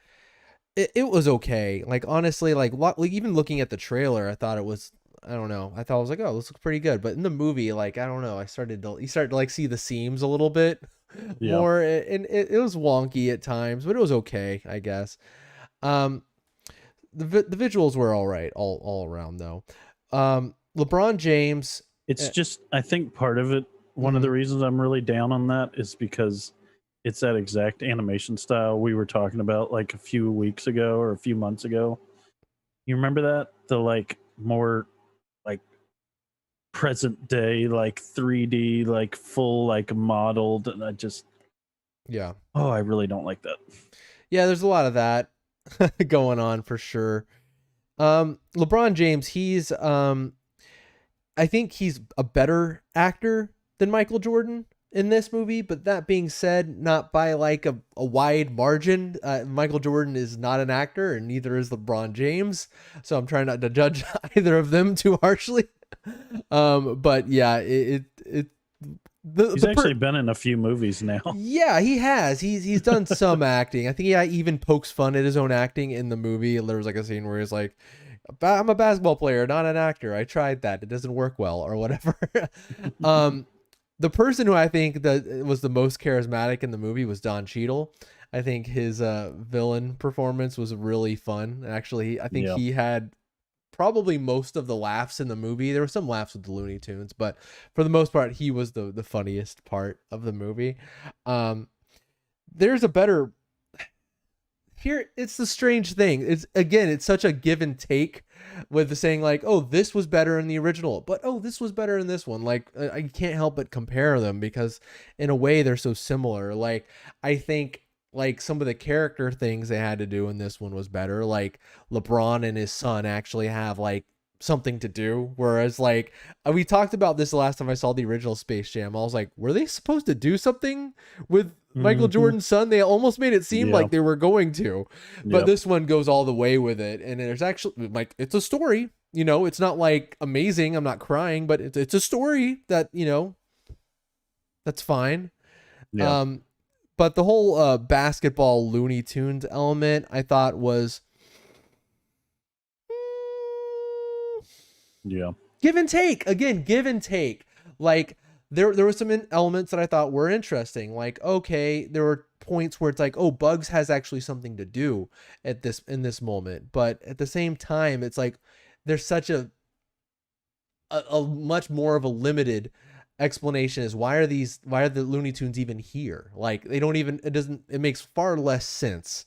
A: it was okay. Like honestly, like even looking at the trailer, I thought it was. I don't know. I thought I was like, oh, this looks pretty good. But in the movie, like I don't know. You start to like see the seams a little bit
B: Yeah.
A: more, and it was wonky at times, but it was okay, I guess. Um, the visuals were all right, all around though. LeBron James.
B: It's
A: Uh,
B: just, I think part of it, one of the
A: mhm.
B: reasons I'm really down on that is because it's that exact animation style we were talking about like a few weeks ago or a few months ago. You remember that? The like more like present day, like 3D, like full, like modeled. And
A: Yeah,
B: I really don't like that.
A: yeah. There's a lot of that going on for sure. LeBron James, I think he's a better actor than Michael Jordan in this movie. But that being said, not by like a wide margin. Michael Jordan is not an actor, and neither is LeBron James. So I'm trying not to judge either of them too harshly. But yeah, it
B: He's actually been in a few movies now.
A: yeah, he has. He's done some acting. I think he even pokes fun at his own acting in the movie. There was like a scene where he's like, "I'm a basketball player, not an actor. I tried that. It doesn't work well, or whatever." um, the person who I think that was the most charismatic in the movie was Don Cheadle. I think his villain performance was really fun. Actually, I think
B: Yeah.
A: he had probably most of the laughs in the movie. There were some laughs with the Looney Tunes, but for the most part, he was the funniest part of the movie. There's a better here. It's the strange thing. It's such a give and take with the saying like, oh, this was better in the original, but oh, this was better in this one. Like I can't help but compare them because in a way they're so similar. Like I think like some of the character things they had to do in this one was better. Like LeBron and his son actually have like something to do, whereas like we talked about this the last time I saw the original Space Jam. I was like, were they supposed to do something with Michael
B: Hmm.
A: Jordan's son. They almost made it seem
B: Yeah.
A: like they were going to, but
B: Yep.
A: this one goes all the way with it. And there's actually like it's a story. You know, it's not like amazing. I'm not crying, but it's a story that that's fine.
B: Yeah.
A: Um, but the whole basketball Looney Tunes element, I thought was
B: Yeah.
A: give and take. Again, give and take. Like there were some elements that I thought were interesting. Like okay, there were points where it's like, oh, Bugs has actually something to do at this in this moment, but at the same time, it's like there's such a much more of a limited explanation is why are the Looney Tunes even here? Like they don't even it makes far less sense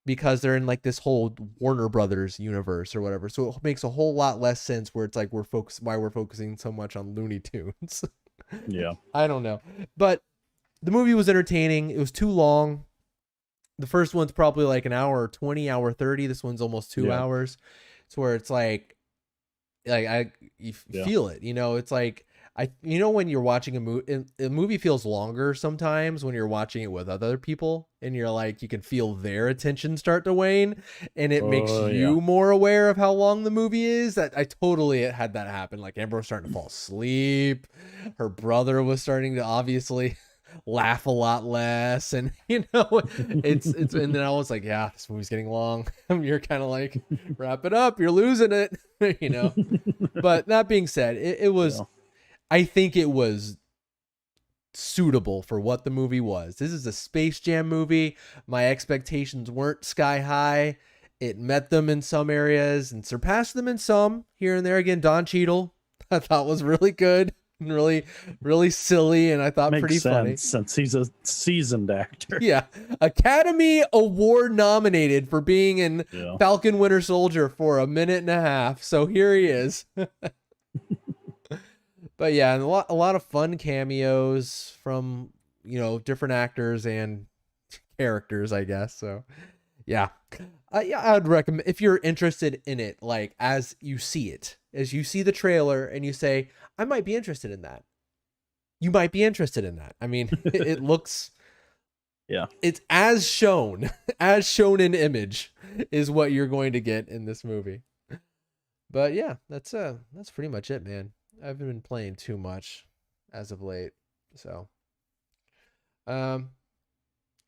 A: because they're in like this whole Warner Brothers universe or whatever. So it makes a whole lot less sense where it's like we're focusing so much on Looney Tunes.
B: Yeah.
A: I don't know. But the movie was entertaining. It was too long. The first one's probably like an hour 20, hour 30. This one's almost 2
B: Yeah.
A: hours. It's where it's like you
B: Yeah.
A: feel it, it's like when you're watching a movie feels longer sometimes when you're watching it with other people and you're like you can feel their attention start to wane and it makes
B: Oh yeah.
A: you more aware of how long the movie is. That I totally had that happen. Like Amber was starting to fall asleep, her brother was starting to obviously laugh a lot less, and it's and then I was like, yeah, this movie's getting long. You're kind of like, wrap it up, you're losing it. But that being said, it was,
B: Yeah.
A: I think it was suitable for what the movie was. This is a Space Jam movie. My expectations weren't sky high. It met them in some areas and surpassed them in some here and there. Again, Don Cheadle, I thought was really good and really, really silly, and I thought
B: Makes
A: pretty funny.
B: sense since he's a seasoned actor.
A: Yeah, Academy Award nominated for being in
B: Yeah.
A: Falcon Winter Soldier for a minute and a half. So here he is. But yeah, and a lot of fun cameos from different actors and characters, I guess. So yeah, yeah, I would recommend if you're interested in it, like as you see it, as you see the trailer, and you say, I might be interested in that. You might be interested in that. I mean, it looks.
B: Yeah.
A: It's as shown, as shown in image, is what you're going to get in this movie. But yeah, that's pretty much it, man. I haven't been playing too much as of late. So um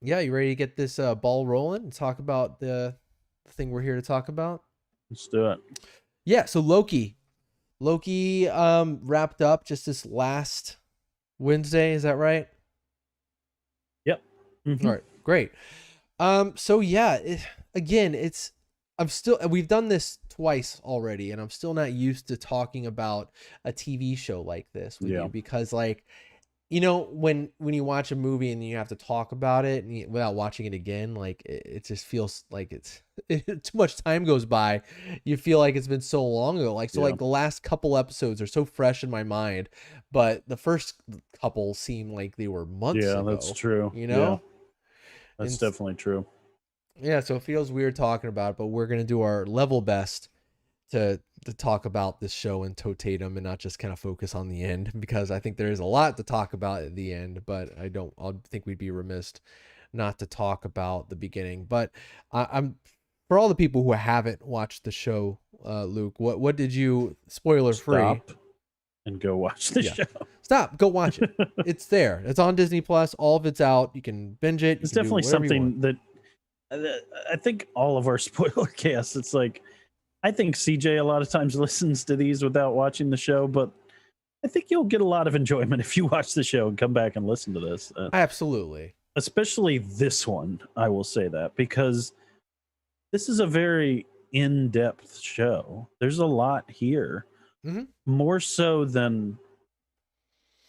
A: yeah, you ready to get this ball rolling and talk about the thing we're here to talk about?
B: Let's do it.
A: Yeah, so Loki wrapped up just this last Wednesday, is that right?
B: Yep.
A: All right, great. So yeah, again, we've done this twice already, and I'm still not used to talking about a TV show like this with
B: Yeah.
A: you because like when you watch a movie and you have to talk about it and without watching it again, like it just feels like too much time goes by. You feel like it's been so long ago. Like so,
B: Yeah.
A: like the last couple episodes are so fresh in my mind, but the first couple seem like they were months
B: Yeah,
A: ago.
B: that's true.
A: You
B: Yeah,
A: know,
B: that's
A: and
B: definitely true.
A: yeah, so it feels weird talking about it, but we're gonna do our level best to talk about this show in totatum and not just kind of focus on the end because I think there is a lot to talk about at the end, but I think we'd be remiss not to talk about the beginning. But I'm for all the people who haven't watched the show, Luke, what did you spoiler free?
B: Stop and go watch the
A: Yeah.
B: show.
A: Stop, go watch it. It's there. It's on Disney Plus. All of it's out. You can binge it.
B: It's
A: You can do
B: definitely
A: whatever you want.
B: something that I think all of our spoiler casts, it's like, I think CJ a lot of times listens to these without watching the show, but I think you'll get a lot of enjoyment if you watch the show and come back and listen to this.
A: Absolutely.
B: Especially this one, I will say that, because this is a very in-depth show. There's a lot here.
A: Mm-hmm.
B: More so than,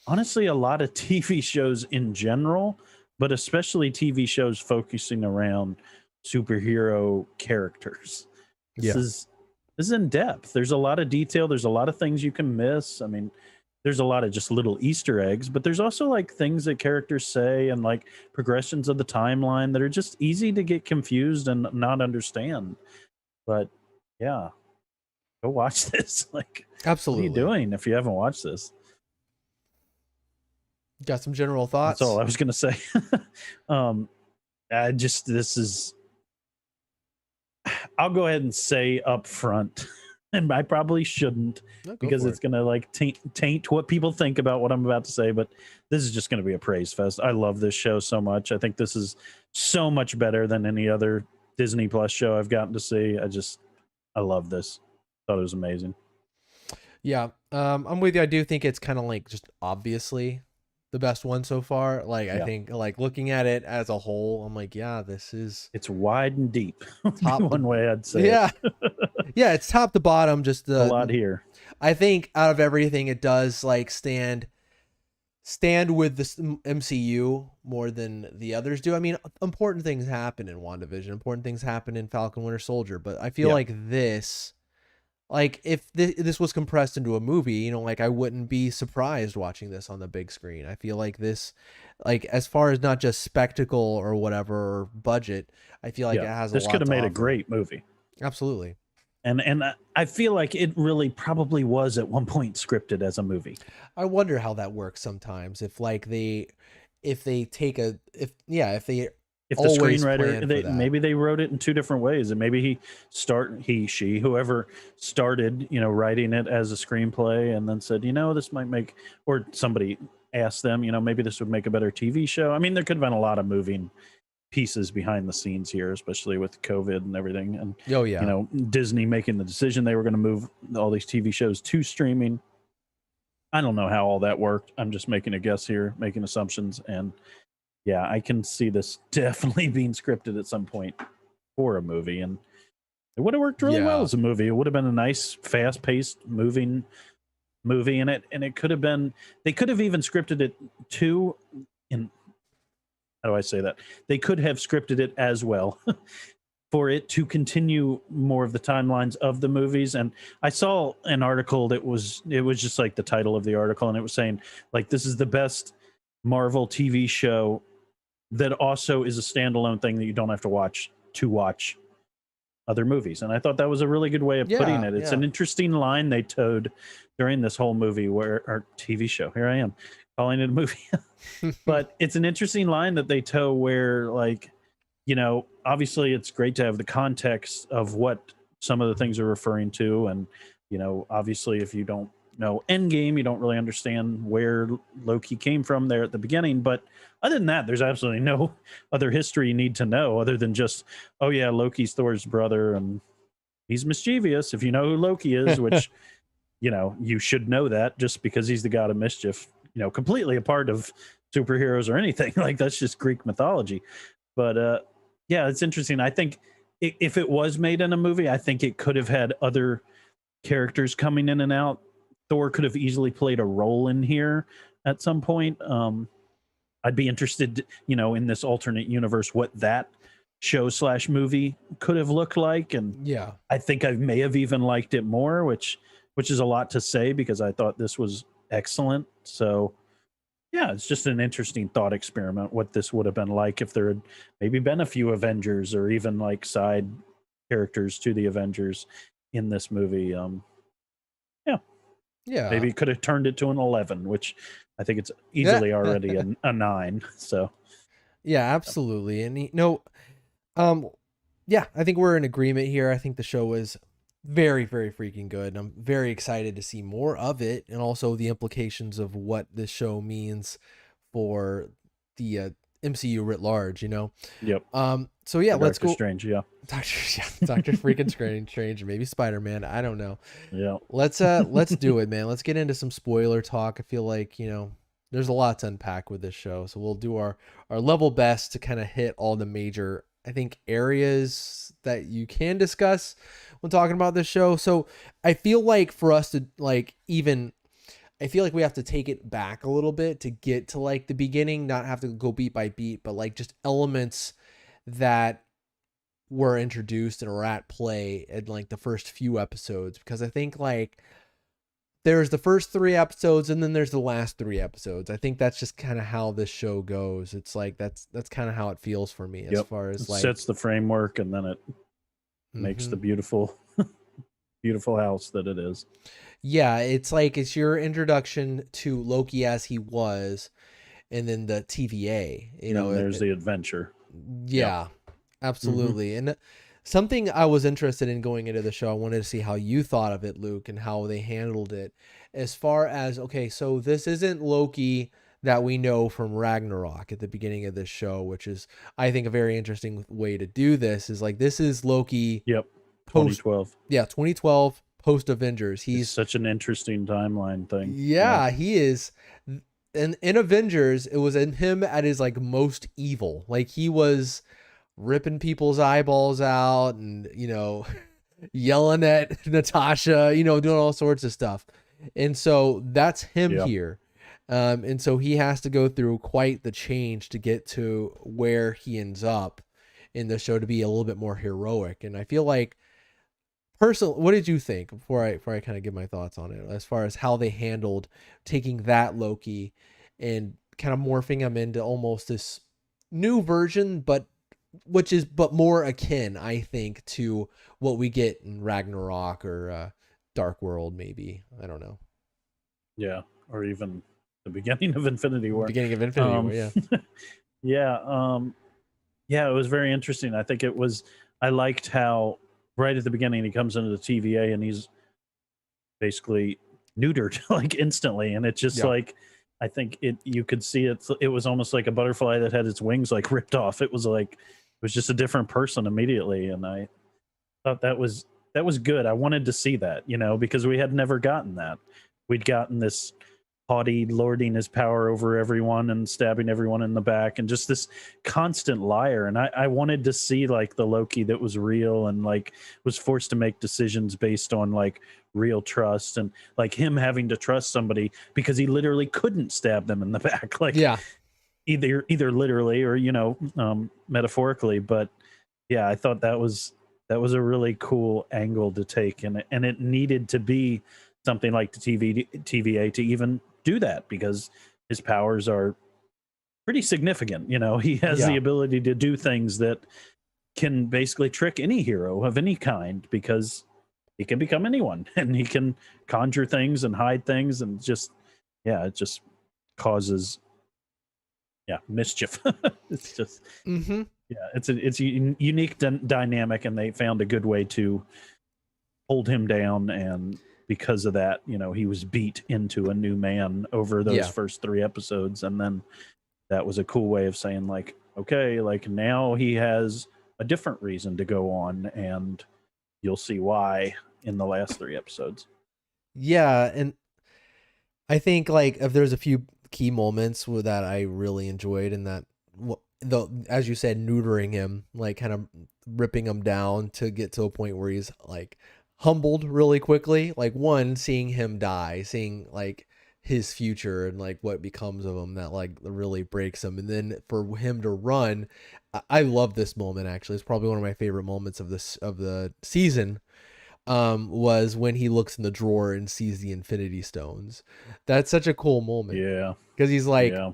B: honestly, a lot of TV shows in general, but especially TV shows focusing around superhero characters. This is in depth. There's a lot of detail. There's a lot of things you can miss. I mean, there's a lot of just little Easter eggs, but there's also like things that characters say and like progressions of the timeline that are just easy to get confused and not understand. But yeah, go watch this. Like,
A: Absolutely.
B: what are you doing if you haven't watched this?
A: Got some general
B: That's all
A: thoughts?
B: I was gonna say. um, I just this is. I'll go ahead and say up front, and I probably shouldn't
A: No, go
B: because
A: for
B: it's
A: it.
B: gonna like taint what people think about what I'm about to say. But this is just gonna be a praise fest. I love this show so much. I think this is so much better than any other Disney Plus show I've gotten to see. I love this. Thought it was amazing.
A: Yeah, I'm with you. I do think it's kind of like just obviously the best one so far. Like I
B: Yeah,
A: think like looking at it as a whole, I'm like, yeah, this is
B: it's wide and deep. Would be
A: top to
B: one way I'd say it.
A: yeah. Yeah, it's top to bottom. Just
B: A lot here.
A: I think out of everything, it does like stand with the MCU more than the others do. I mean, important things happen in WandaVision, important things happen in Falcon Winter Soldier, but I feel
B: Yeah,
A: like this, like if this was compressed into a movie, you know, like I wouldn't be surprised watching this on the big screen. I feel like this, like as far as not just spectacle or whatever or budget, I feel like
B: yeah.
A: it has a
B: This could
A: lot
B: have
A: to
B: made a
A: offer.
B: great movie.
A: Absolutely.
B: And I feel like it really probably was at one point scripted as a movie.
A: I wonder how that works sometimes. If like if they take a if yeah if they
B: If the
A: always
B: screenwriter,
A: plan for
B: they
A: that.
B: maybe they wrote it in two different ways, and maybe she whoever started, writing it as a screenplay, and then said, this might make, or somebody asked them, maybe this would make a better TV show. I mean, there could have been a lot of moving pieces behind the scenes here, especially with COVID and everything, and
A: Oh yeah.
B: Disney making the decision they were going to move all these TV shows to streaming. I don't know how all that worked. I'm just making a guess here, making assumptions, and yeah, I can see this definitely being scripted at some point for a movie, and it would have worked really well
A: Yeah.
B: as a movie. It would have been a nice, fast-paced, moving movie, and it could have been. They could have even scripted it too. In how do I say that? They could have scripted it as well for it to continue more of the timelines of the movies. And I saw an article that was just like the title of the article, and it was saying like this is the best Marvel TV show that also is a standalone thing that you don't have to watch other movies. And I thought that was a really good way of putting
A: Yeah.
B: it. It's
A: Yeah.
B: an interesting line they towed during this whole movie or TV show. Here I am calling it a movie. But it's an interesting line that they tow where like, obviously it's great to have the context of what some of the things are referring to. And, obviously if you don't know Endgame, you don't really understand where Loki came from there at the beginning. But other than that, there's absolutely no other history you need to know other than just, oh yeah, Loki's Thor's brother and he's mischievous. If you know who Loki is, which, you should know that just because he's the god of mischief, completely a part of superheroes or anything. Like that's just Greek mythology. But yeah, it's interesting. I think if it was made in a movie, I think it could have had other characters coming in and out. Thor could have easily played a role in here at some point. I'd be interested, in this alternate universe, what that show slash movie could have looked like. And
A: Yeah.
B: I think I may have even liked it more, which is a lot to say because I thought this was excellent. So yeah, it's just an interesting thought experiment what this would have been like if there had maybe been a few Avengers or even like side characters to the Avengers in this movie. Yeah,
A: Yeah.
B: maybe it could have turned it to an 11, which I think it's
A: Yeah.
B: easily already a 9. So
A: Yeah, absolutely. And no, um yeah, I think we're in agreement here. I think the show was very, very freaking good. I'm very excited to see more of it and also the implications of what this show means for the MCU writ large, you know.
B: yep,
A: So yeah,
B: or
A: let's
B: Doctor
A: go
B: Strange. Yeah,
A: Doctor yeah, Doctor freaking Strange, maybe Spider-Man, I don't know.
B: yeah.
A: Let's do it, man. Let's get into some spoiler talk. I feel like, there's a lot to unpack with this show. So we'll do our level best to kind of hit all the major, I think, areas that you can discuss when talking about this show. So I feel like for us to I feel like we have to take it back a little bit to get to like the beginning, not have to go beat by beat, but like just elements that were introduced and are at play in like the first few episodes, because I think like there's the first 3 episodes and then there's the last 3 episodes. I think that's just kind of how this show goes. It's like that's kind of how it feels for me as
B: Yep.
A: far
B: It
A: as like
B: sets the framework and then it makes the
A: mhm.
B: beautiful, beautiful house that it is.
A: Yeah, it's like it's your introduction to Loki as he was, and then the TVA. You
B: And
A: know,
B: then there's the adventure. Yep.
A: yeah,
B: Mm-hmm.
A: absolutely. And something I was interested in going into the show, I wanted to see how you thought of it, Luke, and how they handled it. As far as, okay, so this isn't Loki that we know from Ragnarok at the beginning of this show, which is, I think, a very interesting way to do this. Is like, this is Loki
B: Yep.
A: post,
B: 2012.
A: yeah, 2012 post Avengers.
B: It's
A: He's,
B: such an interesting timeline thing. Yeah.
A: yeah, he is. And in Avengers, it was in him at his like most evil. Like he was ripping people's eyeballs out and, you know, yelling at Natasha, you know, doing all sorts of stuff. And so that's him
B: Yeah.
A: here. And so he has to go through quite the change to get to where he ends up in the show to be a little bit more heroic. And I feel like, personally, what did you think before I kind of give my thoughts on it as far as how they handled taking that Loki and kind of morphing him into almost this new version, but more akin, I think, to what we get in Ragnarok or Dark World, maybe. I don't know.
B: Yeah. Or even the beginning of Infinity War.
A: Beginning of Infinity War,
B: Um,
A: yeah.
B: yeah. Yeah, it was very interesting. I think it was, I liked how right at the beginning he comes into the TVA and he's basically neutered like instantly. And it's just
A: Yeah.
B: like, I think you could see it was almost like a butterfly that had its wings like ripped off. It was like, it was just a different person immediately. And I thought that was good. I wanted to see that, you know, because we had never gotten that. We'd gotten this haughty lording his power over everyone and stabbing everyone in the back and just this constant liar. And I wanted to see like the Loki that was real and like was forced to make decisions based on like real trust and like him having to trust somebody because he literally couldn't stab them in the back. Like
A: Yeah.
B: either literally or, you know, metaphorically. But yeah, I thought that was a really cool angle to take, and it needed to be something like the TVA to even do that because his powers are pretty significant. You know, he has the
A: Yeah.
B: ability to do things that can basically trick any hero of any kind because he can become anyone and he can conjure things and hide things and just yeah, it just causes mischief. It's just
A: Mm-hmm.
B: yeah, it's a unique dynamic, and they found a good way to hold him down. And because of that, you know, he was beat into a new man over those
A: Yeah.
B: first 3 episodes, and then that was a cool way of saying like, okay, like now he has a different reason to go on, and you'll see why in the last 3 episodes.
A: Yeah. And I think like if there's a few key moments that I really enjoyed, and that the as you said, neutering him, like kind of ripping him down to get to a point where he's like humbled really quickly. Like one, seeing him die, seeing like his future and like what becomes of him, that like really breaks him. And then for him to run, I love this moment actually. It's probably one of my favorite moments of the season, was when he looks in the drawer and sees the Infinity Stones. That's such a cool moment
B: Yeah,
A: because he's like,
B: yeah.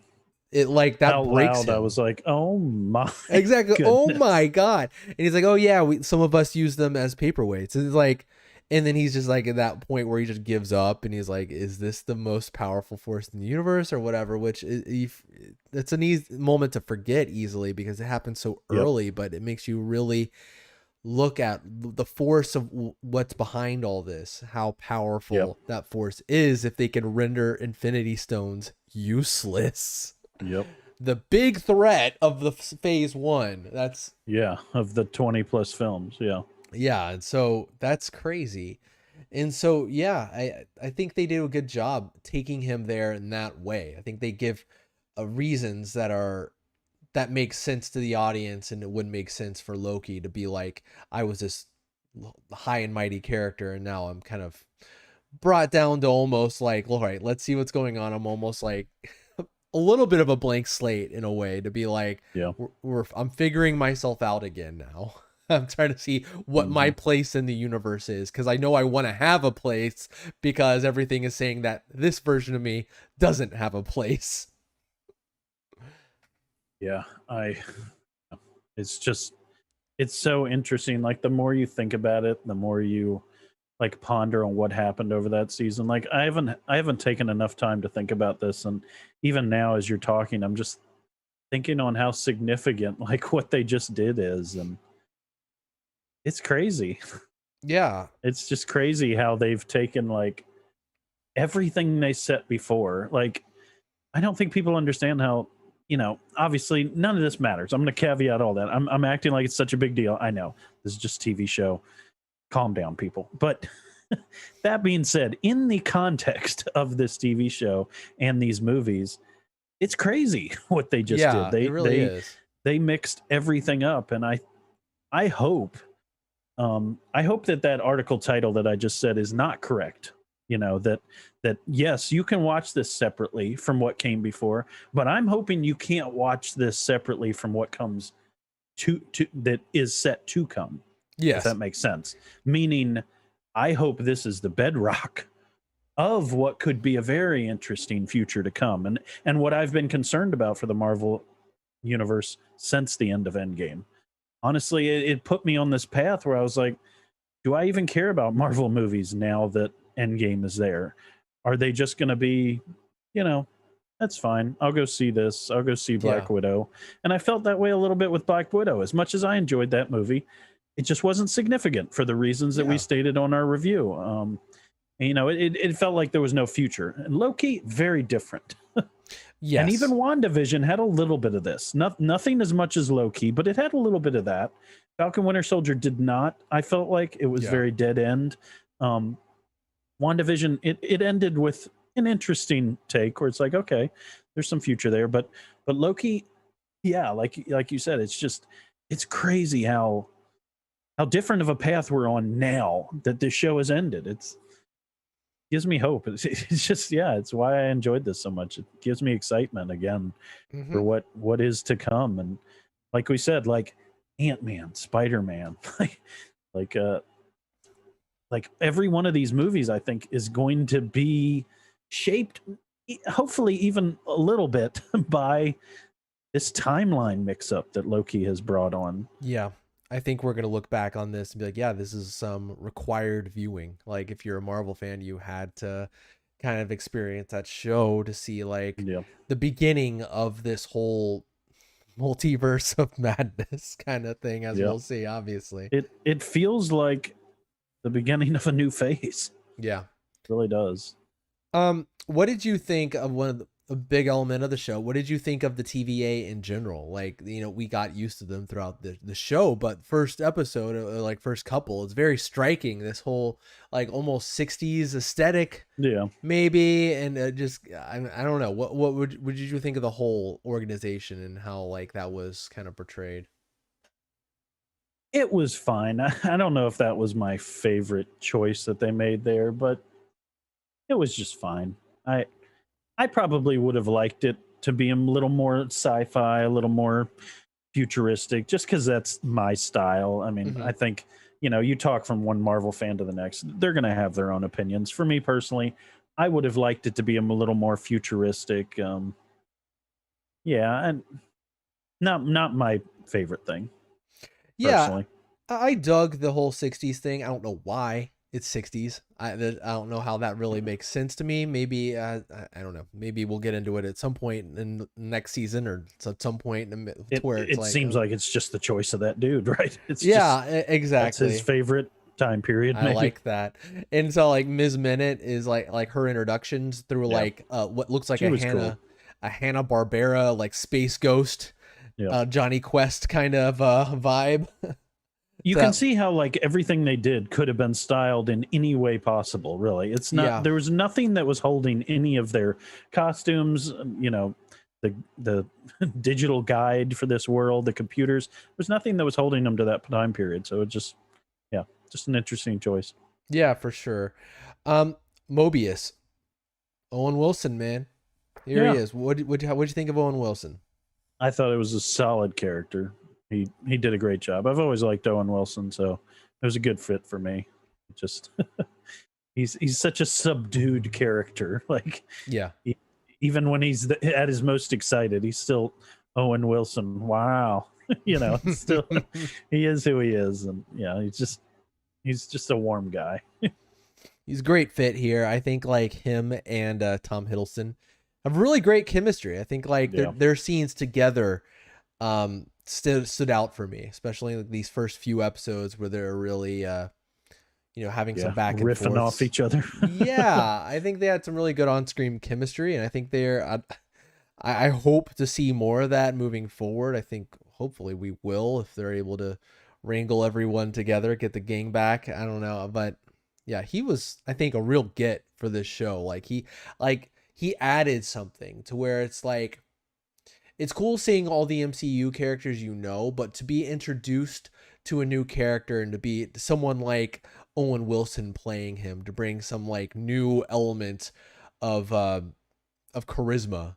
A: it like that
B: Out
A: breaks
B: loud, I
A: him.
B: was like, oh my
A: Exactly. Oh
B: goodness.
A: my god! And he's like, oh yeah, some of us use them as paperweights. And it's like, and then he's just like at that point where he just gives up, and he's like, is this the most powerful force in the universe or whatever? Which it's an easy moment to forget easily because it happens so
B: Yep,
A: early, but it makes you really look at the force of what's behind all this, how
B: yep,
A: powerful that force is if they can render Infinity Stones useless.
B: yep.
A: The big threat of the phase one. That's,
B: Yeah, of the 20 plus films. Yeah.
A: yeah, and so that's crazy. And so yeah, I think they did a good job taking him there in that way. I think they give reasons that makes sense to the audience, and it wouldn't make sense for Loki to be like, I was this high and mighty character and now I'm kind of brought down to almost like, all right, let's see what's going on. I'm almost like a little bit of a blank slate in a way to be like,
B: Yeah.
A: I'm figuring myself out again now. I'm trying to see what my
B: Hmm.
A: place in the universe is, because I know I want to have a place, because everything is saying that this version of me doesn't have a place.
B: Yeah. It's just, it's so interesting. Like the more you think about it, the more you like ponder on what happened over that season. Like I haven't taken enough time to think about this, and even now as you're talking, I'm just thinking on how significant like what they just did is, and it's crazy.
A: Yeah.
B: It's just crazy how they've taken like everything they set before. Like I don't think people understand how, obviously none of this matters. I'm going to caveat all that. I'm acting like it's such a big deal. I know this is just a TV show. Calm down, people. But that being said, in the context of this TV show and these movies, it's crazy what they just did.
A: Yeah, it
B: They
A: really
B: they
A: is.
B: they mixed everything up, and I hope I hope that that article title that I just said is not correct. That yes, you can watch this separately from what came before, but I'm hoping you can't watch this separately from what comes to that is set to come, if
A: Yes.
B: that makes sense. Meaning, I hope this is the bedrock of what could be a very interesting future to come, and what I've been concerned about for the Marvel universe since the end of Endgame. Honestly, it put me on this path where I was like, do I even care about Marvel movies now that Endgame is there? Are they just going to be, you know, that's fine. I'll go see this. I'll go see
A: Yeah.
B: Black Widow. And I felt that way a little bit with Black Widow. As much as I enjoyed that movie, it just wasn't significant for the reasons that we
A: Yeah.
B: stated on our review. It felt like there was no future. And Loki, very different. And even
A: Yes.
B: WandaVision had a little bit of this. Nothing as much as Loki, but it had a little bit of that. Falcon Winter Soldier did not. I felt like it was
A: Yeah.
B: very dead end. Um, WandaVision, it ended with an interesting take where it's like, okay, there's some future there. But Loki, yeah, like you said, it's crazy how different of a path we're on now that this show has ended. It's gives me hope. It's just, yeah, it's why I enjoyed this so much. It gives me excitement again for
A: Hmm.
B: what is to come. And like we said, like Ant-Man, Spider-Man, like uh like every one of these movies I think is going to be shaped hopefully even a little bit by this timeline mix up that Loki has brought on.
A: Yeah. I think we're gonna look back on this and be like, yeah, this is some required viewing. Like if you're a Marvel fan, you had to kind of experience that show to see like
B: Yeah.
A: the beginning of this whole multiverse of madness kind of thing, as
B: Yeah.
A: we'll see, obviously.
B: It feels like the beginning of a new phase.
A: Yeah.
B: It really does.
A: What did you think of one of a big element of the show? What did you think of the TVA in general? Like, we got used to them throughout the show, but first episode, like first couple, it's very striking. This whole like almost 60s aesthetic,
B: Yeah.
A: maybe, and I don't know. What did you think of the whole organization and how like that was kind of portrayed?
B: It was fine. I don't know if that was my favorite choice that they made there, but it was just fine. I I probably would have liked it to be a little more sci-fi, a little more futuristic, just because that's my style. I mean,
A: Hmm.
B: I think, you talk from one Marvel fan to the next, they're going to have their own opinions. For me personally, I would have liked it to be a little more futuristic. Yeah, and not my favorite thing
A: Yeah,
B: personally.
A: I dug the whole 60s thing. I don't know why it's 60s. I don't know how that really makes sense to me. Maybe I don't know. Maybe we'll get into it at some point in the next season or at some point to
B: It
A: where it's
B: it
A: like,
B: seems like it's just the choice of that dude, right? It's just
A: yeah,
B: that's his
A: exactly.
B: favorite time period,
A: I
B: maybe.
A: like that. And so like Ms. Minute is like her introductions through
B: Yeah,
A: like what looks like
B: she was cool.
A: A Hanna Barbera like space ghost
B: Yeah.
A: Johnny Quest kind of vibe.
B: You can
A: That
B: see how like everything they did could have been styled in any way possible, really. It's not
A: yeah.
B: there was nothing that was holding any of their costumes, the digital guide for this world, the computers. There's nothing that was holding them to that time period. So it just yeah, just an interesting choice.
A: Yeah, for sure. Um, Mobius, Owen Wilson, man, here he
B: Yeah.
A: is. What'd you think of Owen Wilson?
B: I thought it was a solid character. He did a great job. I've always liked Owen Wilson, so it was a good fit for me. Just he's such a subdued character. Like
A: Yeah,
B: e- even when he's at his most excited, he's still Owen Wilson. Wow, still he is who he is, and yeah, he's just a warm guy.
A: He's a great fit here. I think like him and Tom Hiddleston have really great chemistry. I think like
B: Yeah.
A: their scenes together stood out for me, especially like these first few episodes where they're really having some
B: Yeah.
A: back and
B: Riffing off
A: forths.
B: each other.
A: Yeah, I think they had some really good on-screen chemistry, and I think I hope to see more of that moving forward. I think hopefully we will if they're able to wrangle everyone together, get the gang back. I don't know, but yeah, he was I think a real get for this show. He added something to where it's like it's cool seeing all the MCU characters but to be introduced to a new character and to be someone like Owen Wilson playing him to bring some like new element of charisma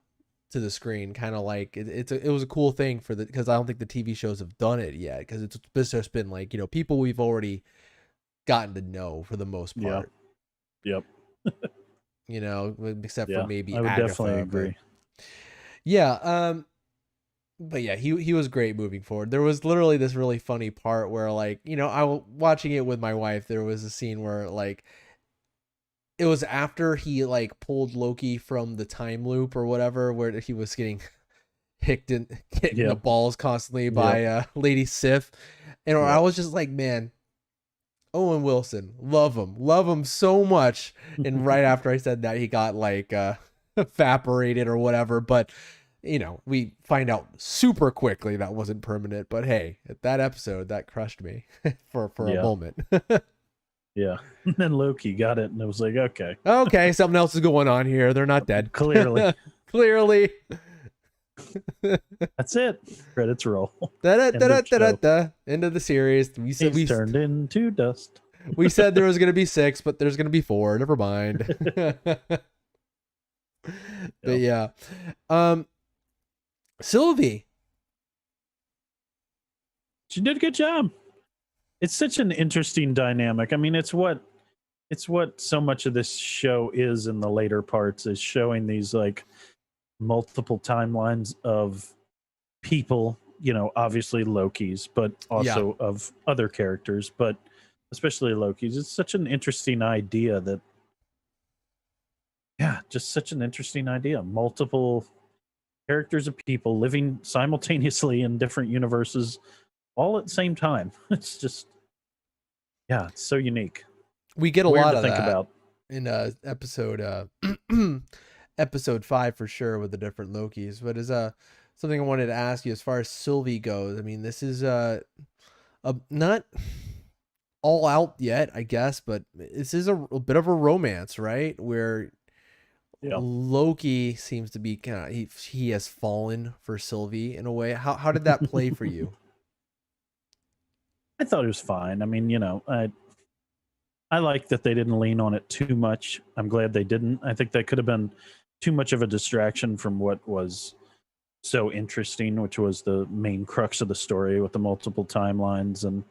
A: to the screen, kind of like it was a cool thing for the because I don't think the TV shows have done it yet because it's just been like people we've already gotten to know for the most
B: Yeah.
A: part.
B: Yep.
A: Except for
B: Yeah.
A: maybe
B: I would definitely
A: Agatha, but
B: agree.
A: yeah, but yeah, he was great moving forward. There was literally this really funny part where like I was watching it with my wife. There was a scene where like it was after he like pulled Loki from the time loop or whatever, where he was getting hit in the
B: Yep.
A: balls constantly
B: Yep.
A: by Lady Sif, and I
B: Yep.
A: was just like, man, Owen Wilson, love him so much. And right after I said that, he got like evaporated or whatever. But we find out super quickly that wasn't permanent. But hey, at that episode, that crushed me for a
B: Yeah.
A: moment.
B: Yeah. And then Loki got it and it was like, okay.
A: Okay, something else is going on here. They're not dead.
B: Clearly.
A: Clearly.
B: That's it. Credits roll.
A: End of the series.
B: He's turned into dust.
A: We said there was going to be 6, but there's going to be 4. Never mind. But yeah. Sylvie.
B: She did a good job. It's such an interesting dynamic. I mean, it's what so much of this show is in the later parts, is showing these like multiple timelines of people, obviously Loki's, but also of other characters, but especially Loki's. It's such an interesting idea just such an interesting idea. Multiple characters of people living simultaneously in different universes all at the same time. It's just, it's so unique.
A: We get a
B: Weird
A: lot
B: to
A: of
B: think
A: that
B: about
A: in episode 5 for sure with the different Lokis. But is something I wanted to ask you as far as Sylvie goes. I mean, this is not all out yet, I guess, but this is a bit of a romance, right? Where Loki seems to be kind of he has fallen for Sylvie in a way. How did that play for you?
B: I thought it was fine. I mean, I like that they didn't lean on it too much. I'm glad they didn't. I think that could have been too much of a distraction from what was so interesting, which was the main crux of the story with the multiple timelines, and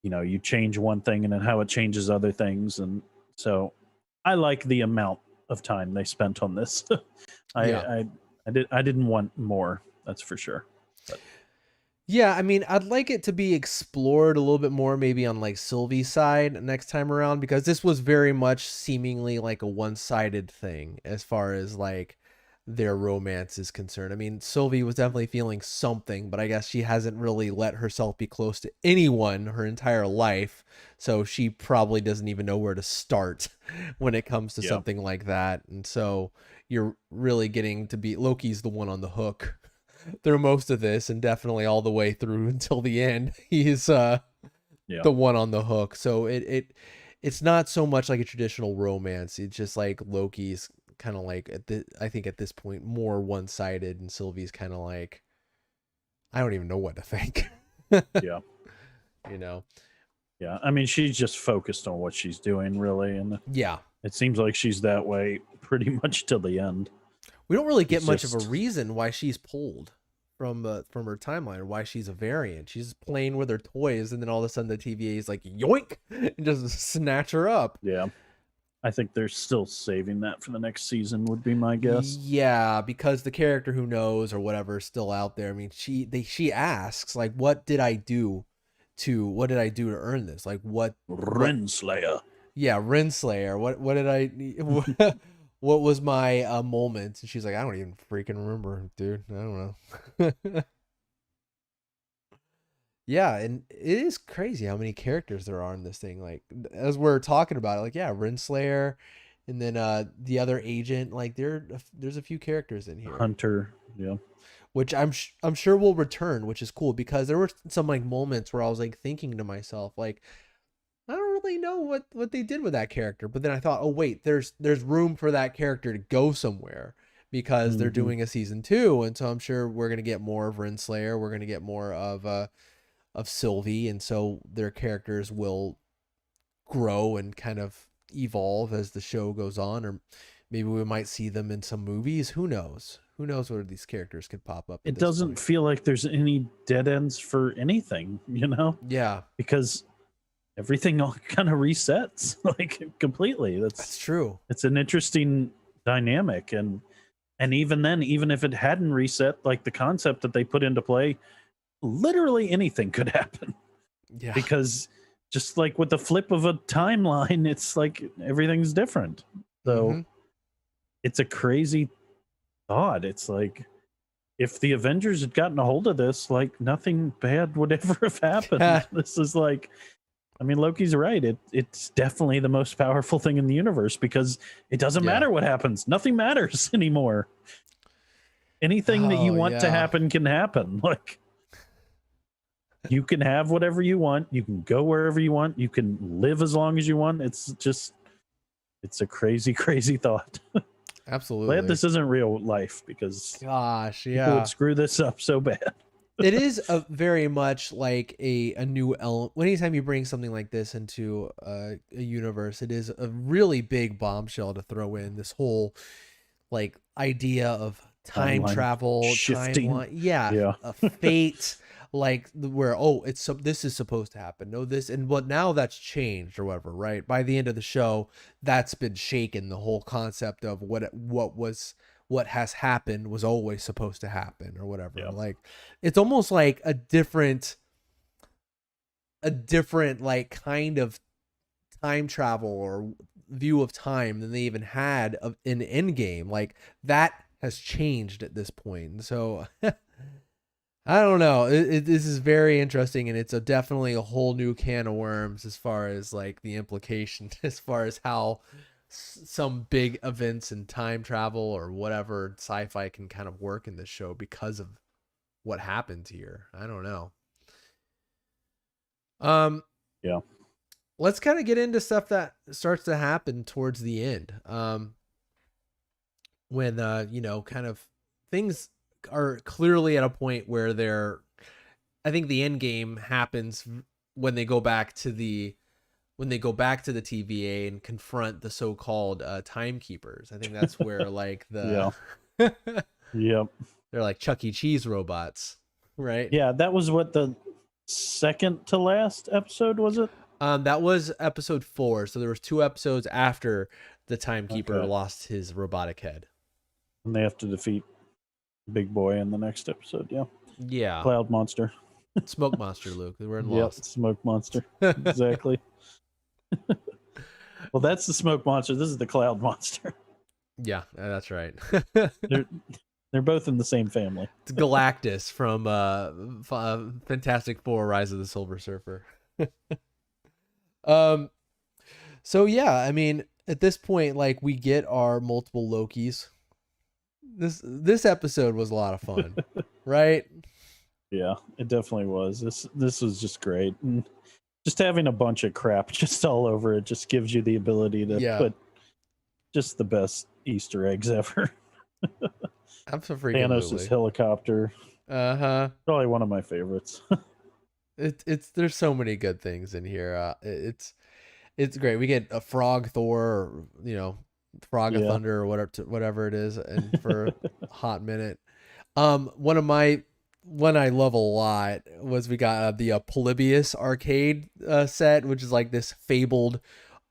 B: you change one thing and then how it changes other things. And so I like the amount of time they spent on this. I didn't want more, that's for sure. But.
A: Yeah, I mean, I'd like it to be explored a little bit more, maybe on like Sylvie's side next time around, because this was very much seemingly like a one-sided thing as far as like their romance is concerned. I mean, Sylvie was definitely feeling something, but I guess she hasn't really let herself be close to anyone her entire life, so she probably doesn't even know where to start when it comes to something like that. And so you're really getting to be Loki's the one on the hook through most of this, and definitely all the way through until the end. He's the one on the hook. So it's not so much like a traditional romance. It's just like Loki's kind of like I think at this point more one-sided, and Sylvie's kind of like, I don't even know what to think.
B: Yeah.
A: Yeah,
B: I mean, she's just focused on what she's doing, really, and it seems like she's that way pretty much till the end.
A: We don't really get much of a reason why she's pulled from her timeline, or why she's a variant. She's playing with her toys, and then all of a sudden the TVA is like, yoink, and just snatch her up.
B: Yeah. I think they're still saving that for the next season, would be my guess.
A: Yeah, because the character who knows or whatever is still out there. I mean, she asks, like, what did I do to earn this? Like, what
B: Renslayer.
A: Yeah, Renslayer. What did I what was my moment? And she's like, I don't even freaking remember, dude. I don't know. Yeah, and it is crazy how many characters there are in this thing. Like as we're talking about it, like yeah, Renslayer, and then the other agent. Like there's a few characters in here,
B: Hunter. Yeah.
A: which I'm sure will return, which is cool because there were some like moments where I was like thinking to myself, like I don't really know what they did with that character, but then I thought, oh wait, there's room for that character to go somewhere because they're
B: Hmm.
A: doing a season 2, and so I'm sure we're gonna get more of Renslayer, we're gonna get more of Sylvie, and so their characters will grow and kind of evolve as the show goes on, or maybe we might see them in some movies. Who knows? Who knows where these characters could pop up at
B: It
A: this
B: doesn't
A: point?
B: feel like there's any dead ends for anything,
A: Yeah,
B: because everything all kind of resets like completely.
A: that's true.
B: It's an interesting dynamic, and even then, even if it hadn't reset, like the concept that they put into play, literally anything could happen
A: Yeah.
B: because just like with the flip of a timeline, it's like everything's different. So
A: Mm-hmm.
B: it's a crazy thought. It's like if the Avengers had gotten a hold of this, like nothing bad would ever have happened. This is like, I mean, Loki's right. It's definitely the most powerful thing in the universe because it doesn't
A: Yeah.
B: matter what happens. Nothing matters anymore. Anything that you
A: Oh
B: want to
A: yeah.
B: happen can happen. Like you can have whatever you want. You can go wherever you want. You can live as long as you want. It's a crazy, crazy thought. Glad
A: Absolutely.
B: this isn't real life because
A: Gosh,
B: people would
A: yeah.
B: screw this up so bad.
A: It is a very much like a new element. Anytime you bring something like this into a universe, it is a really big bombshell to throw in this whole like idea of time
B: Timeline
A: travel,
B: shifting.
A: timeline, yeah,
B: Yeah.
A: a fate, like where this is supposed to happen. No, this and what now that's changed or whatever. Right by the end of the show, that's been shaken. The whole concept of what has happened was always supposed to happen or whatever.
B: Yeah.
A: Like it's almost like a different like kind of time travel or view of time than they even had in Endgame. Like that has changed at this point. So I don't know. This is very interesting, and it's definitely a whole new can of worms as far as like the implication, as far as how some big events in time travel or whatever sci-fi can kind of work in this show because of what happened here. I don't know. Um,
B: Yeah.
A: let's kind of get into stuff that starts to happen towards the end. When kind of things are clearly at a point where I think the end game happens when they go back to the TVA and confront the so-called timekeepers. I think that's where like
B: Yeah.
A: they're
B: Yep.
A: like Chuck E. Cheese robots, right?
B: Yeah. That was what the second to last episode was it?
A: That was episode 4. So there was 2 episodes after the timekeeper
B: Okay.
A: lost his robotic head.
B: And they have to defeat Big Boy in the next episode. Yeah.
A: Yeah,
B: Cloud Monster.
A: Smoke Monster, Luke. We're in
B: Yep.
A: Lost.
B: Smoke Monster. Exactly. Well, that's the Smoke Monster. This is the Cloud Monster.
A: Yeah, that's right.
B: They're they're both in the same family.
A: It's Galactus from Fantastic Four: Rise of the Silver Surfer. um. So yeah, I mean, at this point, like we get our multiple Lokis. This episode was a lot of fun, right?
B: Yeah, it definitely was. This was just great. And just having a bunch of crap just all over it just gives you the ability to
A: Yeah,
B: put just the best Easter eggs ever. Thanos'
A: absolutely.
B: helicopter.
A: Uh-huh.
B: Probably one of my favorites.
A: It's there's so many good things in here. It's great. We get a frog Thor, or, frog of
B: Yeah.
A: thunder, or whatever it is, and for a hot minute. One I love a lot was we got the Polybius arcade set, which is like this fabled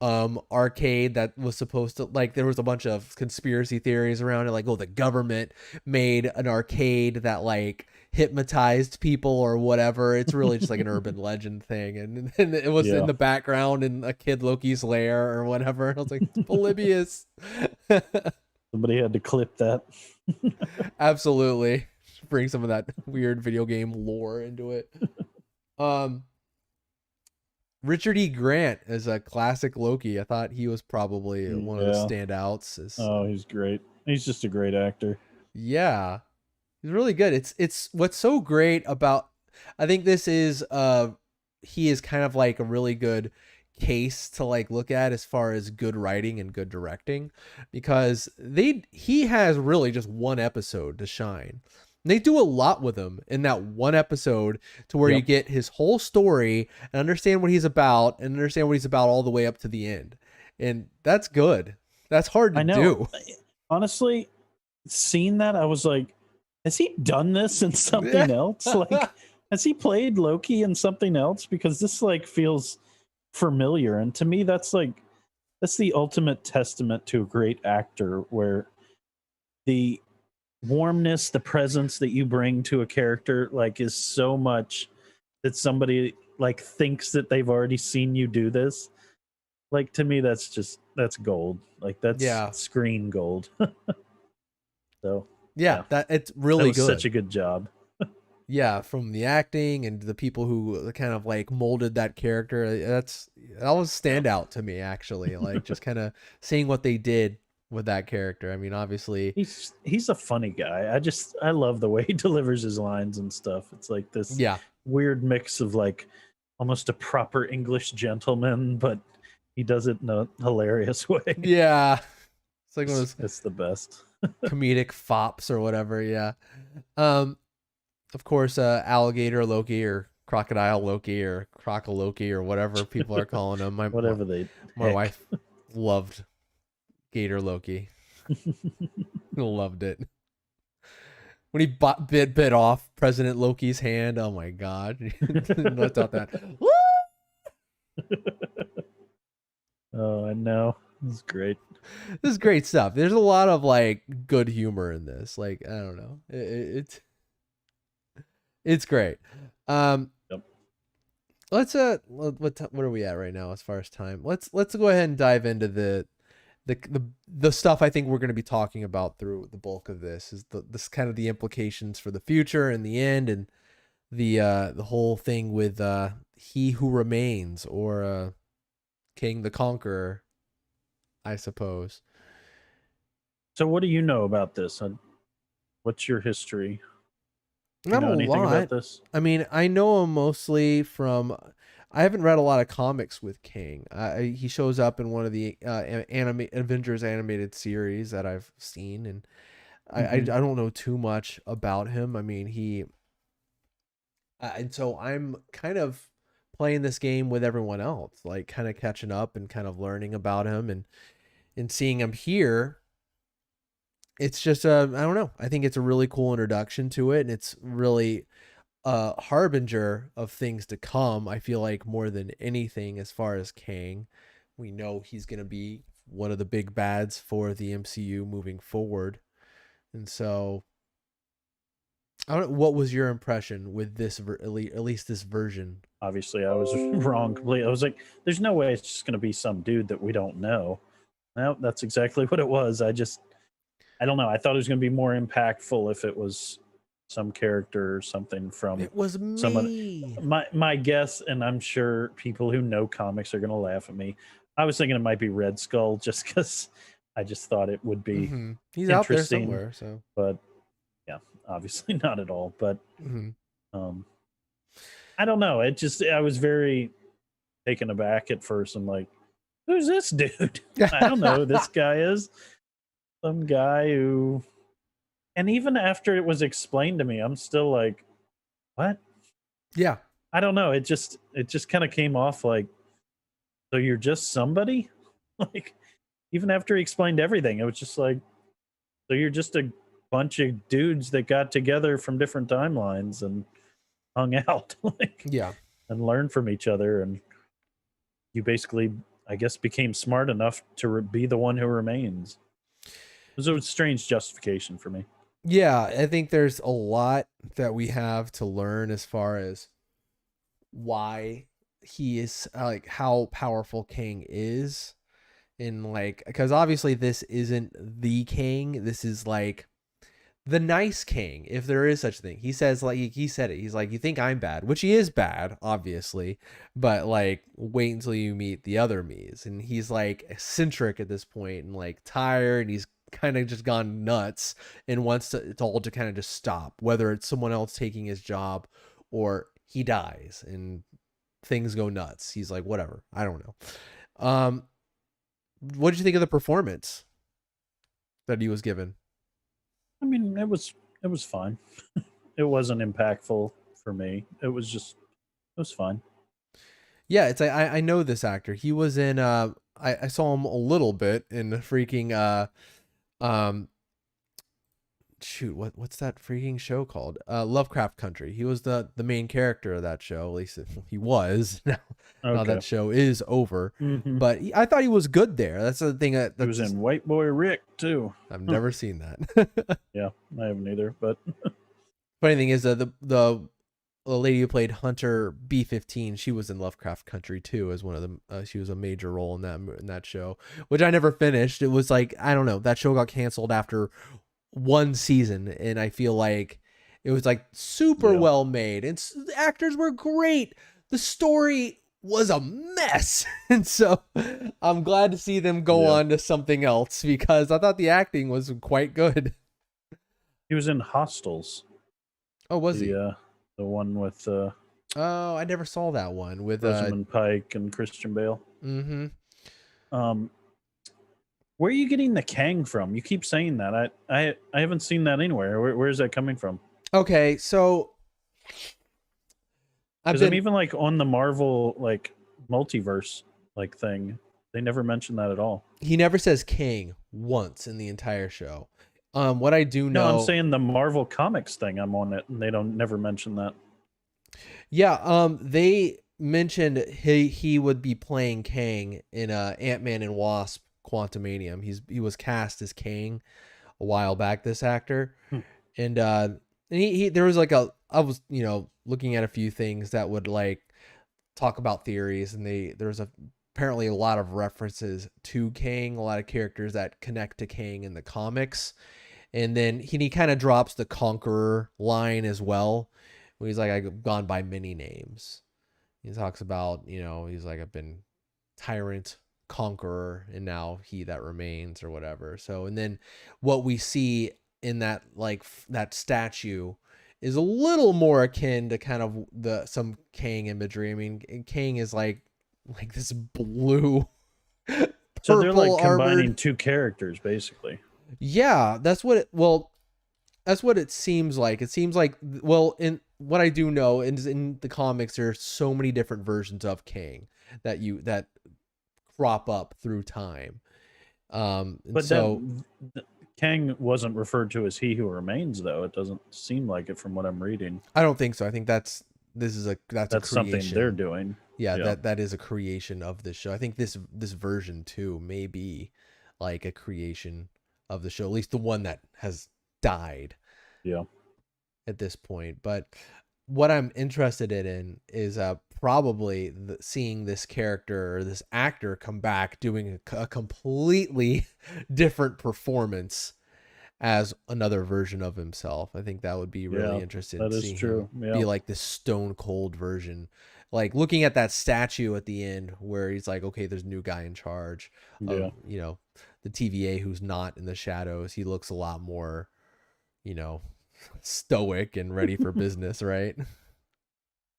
A: arcade that was supposed to, like, there was a bunch of conspiracy theories around it, like, oh, the government made an arcade that like hypnotized people or whatever. It's really just like an urban legend thing. And it was in
B: Yeah.
A: the background in a kid Loki's lair or whatever. And I was like, Polybius.
B: Somebody had to clip that.
A: Absolutely. Bring some of that weird video game lore into it. Um, Richard E. Grant as a classic Loki. I thought he was probably one of the
B: Yeah.
A: standouts.
B: Oh, he's great. He's just a great actor.
A: Yeah, he's really good. It's what's so great about. I think this is he is kind of like a really good case to like look at as far as good writing and good directing, because he has really just one episode to shine. They do a lot with him in that one episode to where you
B: Yep.
A: get his whole story and understand what he's about and understand what he's about all the way up to the end. And that's good. That's hard to
B: I know.
A: do.
B: Honestly, seeing that, I was like, has he done this in something else? Like, has he played Loki in something else? Because this like feels familiar. And to me, that's the ultimate testament to a great actor, where the warmness, the presence that you bring to a character like is so much that somebody like thinks that they've already seen you do this. Like, to me, that's gold. Like, that's
A: Yeah.
B: screen gold. So
A: Yeah,
B: yeah,
A: that it's
B: that
A: really
B: was
A: good.
B: such a good job.
A: Yeah, from the acting and the people who kind of like molded that character, that was
B: Yeah.
A: standout to me actually. Like just kind of seeing what they did with that character. I mean, obviously,
B: He's a funny guy. I love the way he delivers his lines and stuff. It's like this
A: yeah,
B: weird mix of like almost a proper English gentleman, but he does it in a hilarious way.
A: yeah. It's like one of those
B: It's the best.
A: comedic fops or whatever. Yeah. Um, of course, alligator Loki or crocodile Loki or croco Loki or whatever people are calling him.
B: Whatever they
A: My
B: heck.
A: wife loved Gator Loki. Loved it. When he bit off President Loki's hand. Oh my god. I thought that.
B: Oh, I know. It's great.
A: This is great stuff. There's a lot of like good humor in this. Like, I don't know. It's great. Um
B: Yep.
A: let's what are we at right now as far as time? Let's go ahead and dive into the stuff I think we're going to be talking about through the bulk of this is this kind of the implications for the future and the end, and the whole thing with He Who Remains, or King the Conqueror, I suppose.
B: So what do you know about this? What's your history? You
A: Not a
B: know anything about
A: lot.
B: this?
A: I mean, I know him mostly from. I haven't read a lot of comics with King. He shows up in one of the Avengers animated series that I've seen, and I
B: Mm-hmm.
A: don't know too much about him. I mean, and so I'm kind of playing this game with everyone else, like kind of catching up and kind of learning about him, and seeing him here. It's just I don't know. I think it's a really cool introduction to it, and it's really a harbinger of things to come. I feel like more than anything, as far as Kang, we know he's going to be one of the big bads for the MCU moving forward, and so I don't know, what was your impression with this at least this version?
B: Obviously, I was wrong completely. I was like, there's no way it's just going to be some dude that we don't know. No, that's exactly what it was. I don't know. I thought it was going to be more impactful if it was some character or something from
A: It was
B: some other.
A: me.
B: My guess, and I'm sure people who know comics are going to laugh at me. I was thinking it might be Red Skull, just because I just thought it would be
A: He's out there
B: interesting.
A: somewhere, so.
B: But yeah, obviously not at all. But
A: Mm-hmm.
B: I don't know. I was very taken aback at first. I'm like, who's this dude? I don't know who this guy is. Some guy who, and even after it was explained to me, I'm still like, what?
A: Yeah.
B: I don't know. It just kind of came off like, so you're just somebody? Like, even after he explained everything, it was just like, so you're just a bunch of dudes that got together from different timelines and hung out, like,
A: Yeah.
B: and learned from each other, and you basically, I guess, became smart enough to be the one who remains. It was a strange justification for me.
A: Yeah, I think there's a lot that we have to learn as far as why he is like how powerful Kang is. And like, because obviously this isn't the king. This is like the nice king, if there is such a thing. He says, like, he said it. He's like, you think I'm bad, which he is bad, obviously, but like, wait until you meet the other me's. And he's like eccentric at this point and like tired. And he's kind of just gone nuts and wants to, it's all to kind of just stop, whether it's someone else taking his job or he dies and things go nuts. He's like, whatever. I don't know. What did you think of the performance that he was given?
B: I mean, it was fine. It wasn't impactful for me. It was fine.
A: Yeah, it's like I know this actor. He was in I saw him a little bit in the freaking um shoot, what's that freaking show called? Lovecraft Country. He was the main character of that show. At least he was. Now
B: Okay.
A: that show is over.
B: Hmm.
A: But I thought he was good there. That's the thing
B: He was
A: that's
B: in White Boy Rick too.
A: I've
B: Huh.
A: never seen that.
B: Yeah, I haven't either. But
A: Funny thing is the lady who played Hunter B-15, she was in Lovecraft Country too as one of them. She was a major role in that show, which I never finished. It was like, I don't know, that show got canceled after one season, and I feel like it was like super
B: yeah,
A: well made, and the actors were great. The story was a mess, and so I'm glad to see them go
B: yeah.
A: on to something else because I thought the acting was quite good.
B: He was in Hostels.
A: Oh, was
B: The
A: he?
B: uh, the one with
A: Oh, I never saw that one with
B: Rosamund Pike and Christian Bale.
A: mm-hmm.
B: Um, where are you getting the Kang from? You keep saying that. I haven't seen that anywhere. Where is that coming from?
A: Okay, so I've
B: Because I'm
A: been
B: even like on the Marvel like multiverse like thing. They never mentioned that at all.
A: he never says king once in the entire show. What I do
B: No, I'm
A: know,
B: saying the Marvel Comics thing. I'm on it, and they don't never mention that.
A: yeah, they mentioned he would be playing Kang in Ant-Man and Wasp Quantumanium. He was cast as Kang a while back, this actor.
B: Hmm.
A: And he there was like a I was, looking at a few things that would like talk about theories, and there's apparently a lot of references to Kang, a lot of characters that connect to Kang in the comics. And then he kind of drops the Conqueror line as well, where he's like, I've gone by many names. He talks about, he's like, I've been Tyrant, Conqueror, and now He That Remains, or whatever. So, and then what we see in that, like, that statue is a little more akin to kind of some Kang imagery. I mean, Kang is like this blue,
B: So they're
A: purple
B: like combining
A: armored.
B: two characters, basically.
A: Yeah, that's what it seems like. It seems like, well, in what I do know is in the comics, there's so many different versions of Kang that crop up through time. And
B: But that
A: so
B: Kang wasn't referred to as He Who Remains, though. It doesn't seem like it from what I'm reading.
A: I don't think so. I think that's a
B: That's something they're
A: creation.
B: doing.
A: Yeah,
B: Yeah,
A: that is a creation of this show. I think this version too may be like a creation of the show, at least the one that has died
B: yeah.
A: at this point. But what I'm interested in is probably seeing this character or this actor come back doing a completely different performance as another version of himself. I think that would be really
B: Yeah,
A: interesting
B: that
A: to
B: is
A: see him
B: true. Yeah,
A: be like this stone cold version. Like looking at that statue at the end where he's like, okay, there's a new guy in charge
B: yeah.
A: of, the TVA who's not in the shadows. He looks a lot more, you know, stoic and ready for business, right?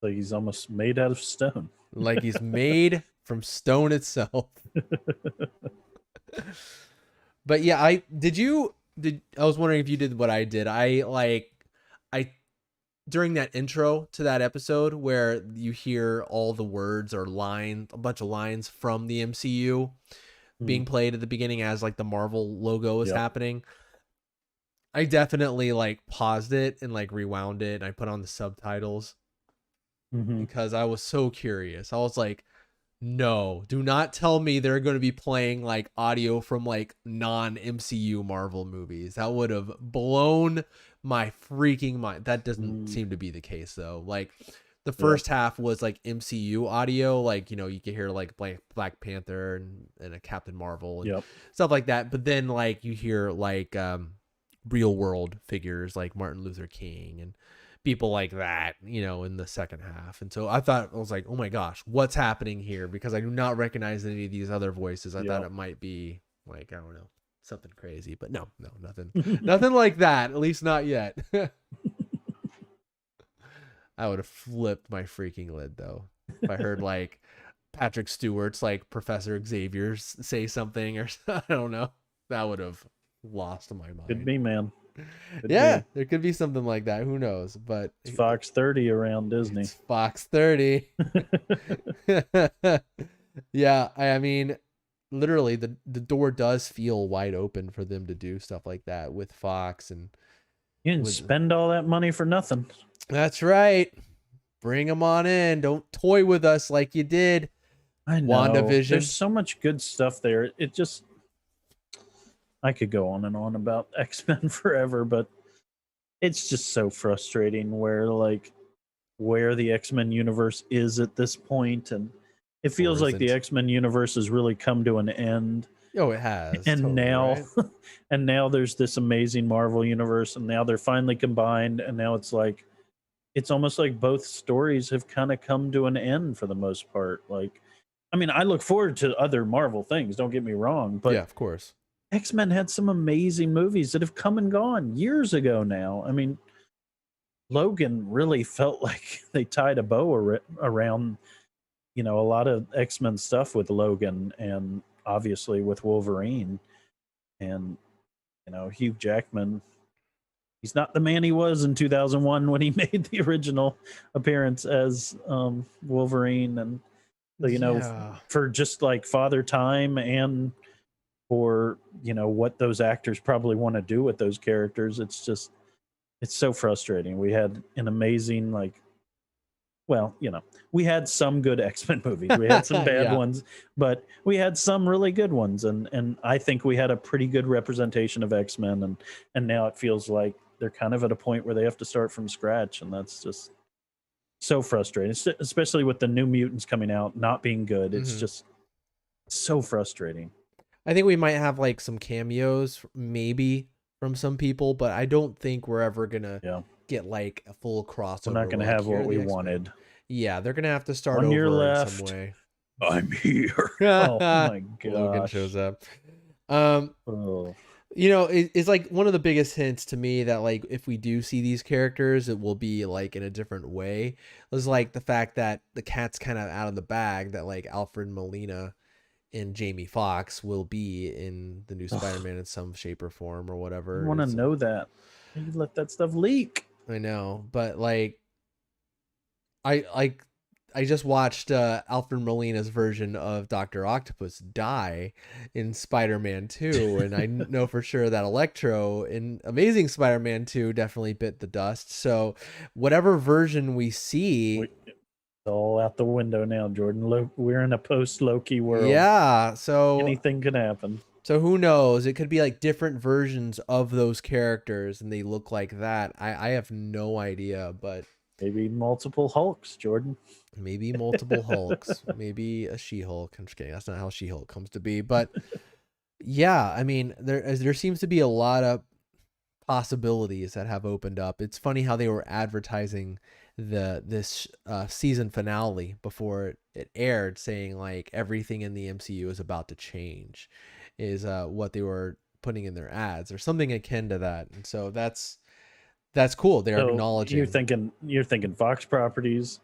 B: Like he's almost made out of stone.
A: Like he's made from stone itself. But yeah, I was wondering if you did what I did. I during that intro to that episode where you hear all the words or lines, a bunch of lines from the MCU
B: Mm,
A: being played at the beginning as like the Marvel logo is
B: yep.
A: happening. I definitely like paused it and like rewound it and I put on the subtitles
B: Hmm.
A: because I was so curious. I was like, No, do not tell me they're going to be playing like audio from like non MCU Marvel movies. That would have blown my freaking mind. That doesn't
B: Mm,
A: seem to be the case though. Like the
B: yep.
A: first half was like MCU audio, like you could hear like Black Panther and a Captain Marvel and
B: Yep.
A: stuff like that. But then like you hear like real world figures like Martin Luther King and people like that, in the second half. And so I was like, oh my gosh, what's happening here? Because I do not recognize any of these other voices. I thought
B: Yep.
A: it might be like, I don't know, something crazy, but no, nothing, nothing like that. At least not yet. I would have flipped my freaking lid though. If I heard like Patrick Stewart's like Professor Xavier say something or I don't know, that would have lost my
B: Could
A: mind.
B: be, man. Could
A: Yeah,
B: be.
A: there could be something like that. Who knows? But
B: It's Fox 30 around Disney.
A: it's Fox 30. Yeah, I mean, literally, the door does feel wide open for them to do stuff like that with Fox and
B: You didn't
A: with.
B: spend all that money for nothing.
A: That's right. Bring them on in. Don't toy with us like you did.
B: I know.
A: WandaVision.
B: There's so much good stuff there. It just, I could go on and on about X-Men forever, but it's just so frustrating where the X-Men universe is at this point, and it feels like the
A: isn't.
B: X-Men universe has really come to an end.
A: Oh, it has.
B: And
A: totally,
B: now
A: right?
B: and now there's this amazing Marvel universe, and now they're finally combined, and now it's almost like both stories have kind of come to an end for the most part. Like, I mean, I look forward to other Marvel things, don't get me wrong, but
A: Yeah, of course.
B: X-Men had some amazing movies that have come and gone years ago now. I mean, Logan really felt like they tied a bow around, a lot of X-Men stuff with Logan and obviously with Wolverine. And, Hugh Jackman, he's not the man he was in 2001 when he made the original appearance as Wolverine. And so,
A: Yeah.
B: for just like Father Time and for, what those actors probably want to do with those characters, it's so frustrating. We had an amazing, we had some good X-Men movies. We had some bad
A: Yeah.
B: ones, but we had some really good ones. And I think we had a pretty good representation of X-Men. And now it feels like they're kind of at a point where they have to start from scratch. And that's just so frustrating, especially with the New Mutants coming out, not being good. It's just so frustrating.
A: I think we might have like some cameos, maybe from some people, but I don't think we're ever gonna get like a full crossover.
B: We're not going to have what we wanted.
A: Yeah, they're gonna have to start
B: On your
A: over
B: left,
A: in some way.
B: I'm here. Oh my god!
A: Logan shows up.
B: Oh.
A: It's like one of the biggest hints to me that like if we do see these characters, it will be like in a different way. It was like the fact that the cat's kind of out of the bag that like Alfred Molina and Jamie Foxx will be in the new Spider-Man in some shape or form or whatever.
B: I want to know that. You let that stuff leak.
A: I know, but like I just watched Alfred Molina's version of Dr. Octopus die in Spider-Man 2, and I know for sure that Electro in Amazing Spider-Man 2 definitely bit the dust. So whatever version we see...
B: It's all out the window now, Jordan. We're in a post-Loki world.
A: Yeah, so...
B: anything can happen.
A: So who knows? It could be like different versions of those characters, and they look like that. I have no idea, but...
B: maybe multiple Hulks, Jordan.
A: Maybe multiple Hulks. Maybe a She-Hulk. I'm just kidding. That's not how She-Hulk comes to be. But yeah, I mean, there seems to be a lot of possibilities that have opened up. It's funny how they were advertising this season finale before it aired, saying like everything in the MCU is about to change, is what they were putting in their ads or something akin to that. And so that's cool. They're acknowledging.
B: You're thinking Fox properties.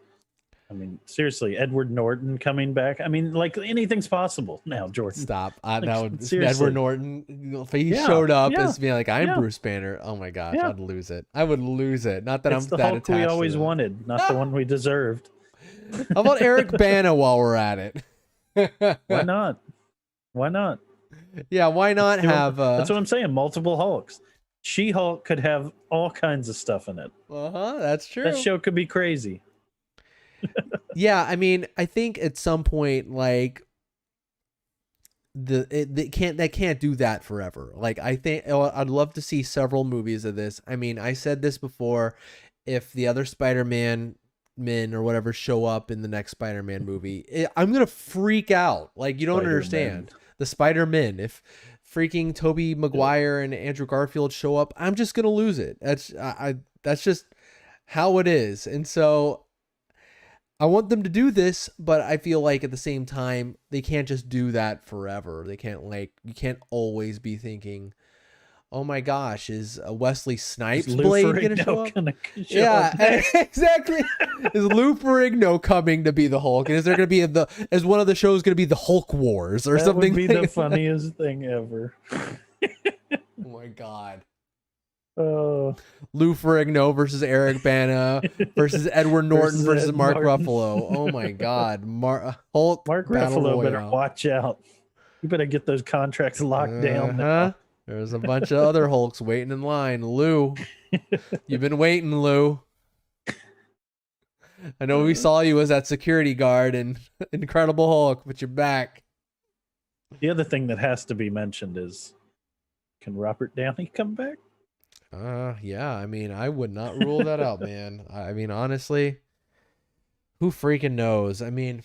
B: I mean, seriously, Edward Norton coming back. I mean, like anything's possible now, Jordan.
A: Stop.
B: Like,
A: that would
B: seriously.
A: Edward Norton. If he showed up as being like, I'm Bruce Banner. Oh my gosh, I'd lose it. I would lose it. Not that
B: it's
A: I'm
B: the
A: that
B: Hulk
A: attached
B: we always
A: to
B: wanted, not the one we deserved.
A: How about Eric Bana while we're at it?
B: Why not? Why not?
A: Yeah, why not have?
B: That's what I'm saying. Multiple Hulks. She-Hulk could have all kinds of stuff in it.
A: That's true.
B: That show could be crazy.
A: Yeah, I mean, I think at some point, like they can't do that forever. Like I think I'd love to see several movies of this. I mean, I said this before. If the other Spider-Man men or whatever show up in the next Spider-Man movie, I'm gonna freak out. Like you don't
B: Spider-Man.
A: understand the Spider-Men. If freaking Tobey
B: Yep.
A: Maguire and Andrew Garfield show up, I'm just gonna lose it. That's just how it is. And so I want them to do this, but I feel like at the same time they can't just do that forever. They can't like you can't always be thinking, "Oh my gosh, is Wesley
B: Is
A: Snipes'
B: Lou
A: blade gonna
B: Ferrigno
A: show up?"
B: gonna show up
A: Yeah,
B: next?
A: exactly. Is Lou Ferrigno coming to be the Hulk? And is there gonna be is one of the shows gonna be the Hulk Wars or
B: That would
A: something
B: be the
A: like?
B: funniest thing ever.
A: Oh my god.
B: Oh,
A: Lou Ferrigno versus Eric Bana versus Edward Norton versus
B: Ed
A: Mark
B: Martin.
A: Ruffalo. Oh my god. Hulk
B: Mark
A: Battle
B: Ruffalo better
A: Royale.
B: watch out. You better get those contracts locked down
A: Uh-huh.
B: now.
A: There's a bunch of other Hulks waiting in line. Lou, you've been waiting, Lou. I know we saw you as that security guard in Incredible Hulk, but you're back.
B: The other thing that has to be mentioned is, can Robert Downey come back?
A: Yeah, I mean, I would not rule that out, man. I mean, honestly, who freaking knows? I mean,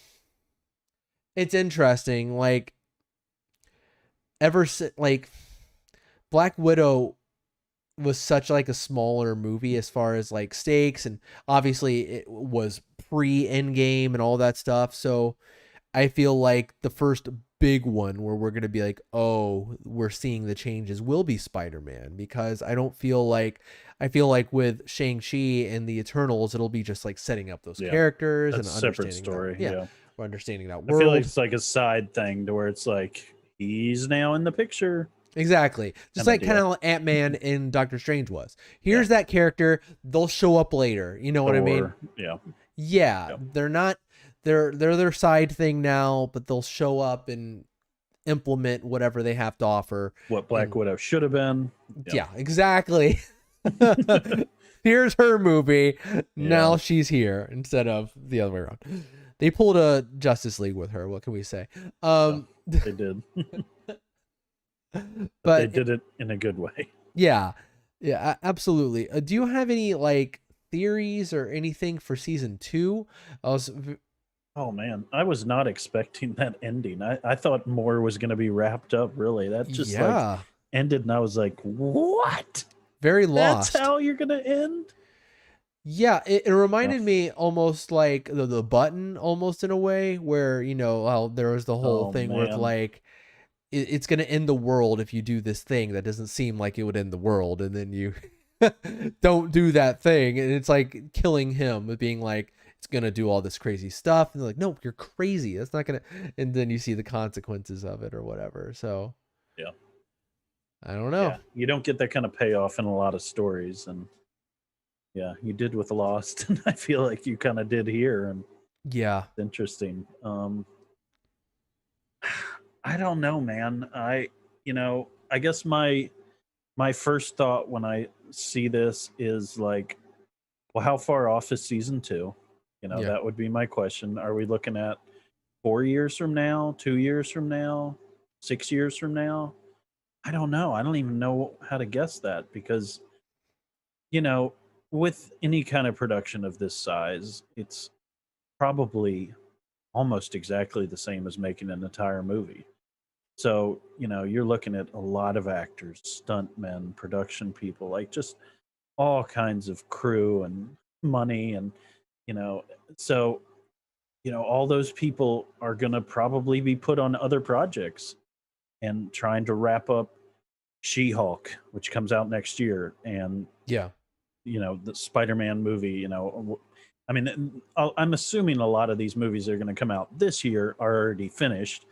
A: it's interesting. Like, like Black Widow was such like a smaller movie as far as like stakes, and obviously it was pre Endgame and all that stuff. So I feel like the first big one where we're going to be like, oh, we're seeing the changes will be Spider-Man, because I feel like with Shang-Chi and the Eternals, it'll be just like setting up those
B: Yeah,
A: characters and
B: that's a separate
A: understanding
B: story.
A: that. Yeah.
B: Yeah.
A: We're understanding that
B: I feel like
A: world.
B: it's like a side thing to where it's like he's now in the picture.
A: Exactly. Just
B: Kind of
A: like kind
B: deal.
A: of Ant-Man in Doctor Strange was.
B: Yeah.
A: Here's that character. They'll show up later. You know what I mean?
B: Yeah.
A: Yeah.
B: Yep.
A: They're not they're their side thing now, but they'll show up and implement whatever they have to offer.
B: What Black Widow should have been. Yep.
A: Yeah, exactly. Here's her movie. Now
B: Yeah.
A: she's here instead of the other way around. They pulled a Justice League with her. What can we say?
B: They did. But they did it in a good way.
A: Yeah. Yeah, absolutely. Do you have any like theories or anything for season 2?
B: Oh man, I was not expecting that ending. I thought more was going to be wrapped up. Really, that just like ended, and I was like, "What?
A: Very lost.
B: That's how you're going to end?"
A: Yeah, it reminded me almost like the Button, almost in a way, where well, there was the whole thing with like it's going to end the world if you do this thing that doesn't seem like it would end the world, and then you don't do that thing, and it's like killing him with being like, it's gonna do all this crazy stuff, and they're like, no, you're crazy, that's not gonna. And then you see the consequences of it or whatever. So
B: yeah,
A: I don't know.
B: Yeah, you don't get that kind of payoff in a lot of stories, and yeah, you did with Lost, and I feel like you kind of did here, and
A: yeah,
B: it's interesting. I don't know, man. I guess my first thought when I see this is like, well, how far off is season 2? That would be my question. Are we looking at 4 years from now, 2 years from now, 6 years from now? I don't know. I don't even know how to guess that, because, with any kind of production of this size, it's probably almost exactly the same as making an entire movie. So, you're looking at a lot of actors, stuntmen, production people, like just all kinds of crew and money, and so all those people are going to probably be put on other projects and trying to wrap up She-Hulk, which comes out next year, and
A: yeah,
B: the Spider-Man movie. I mean, I'm assuming a lot of these movies that are going to come out this year are already finished.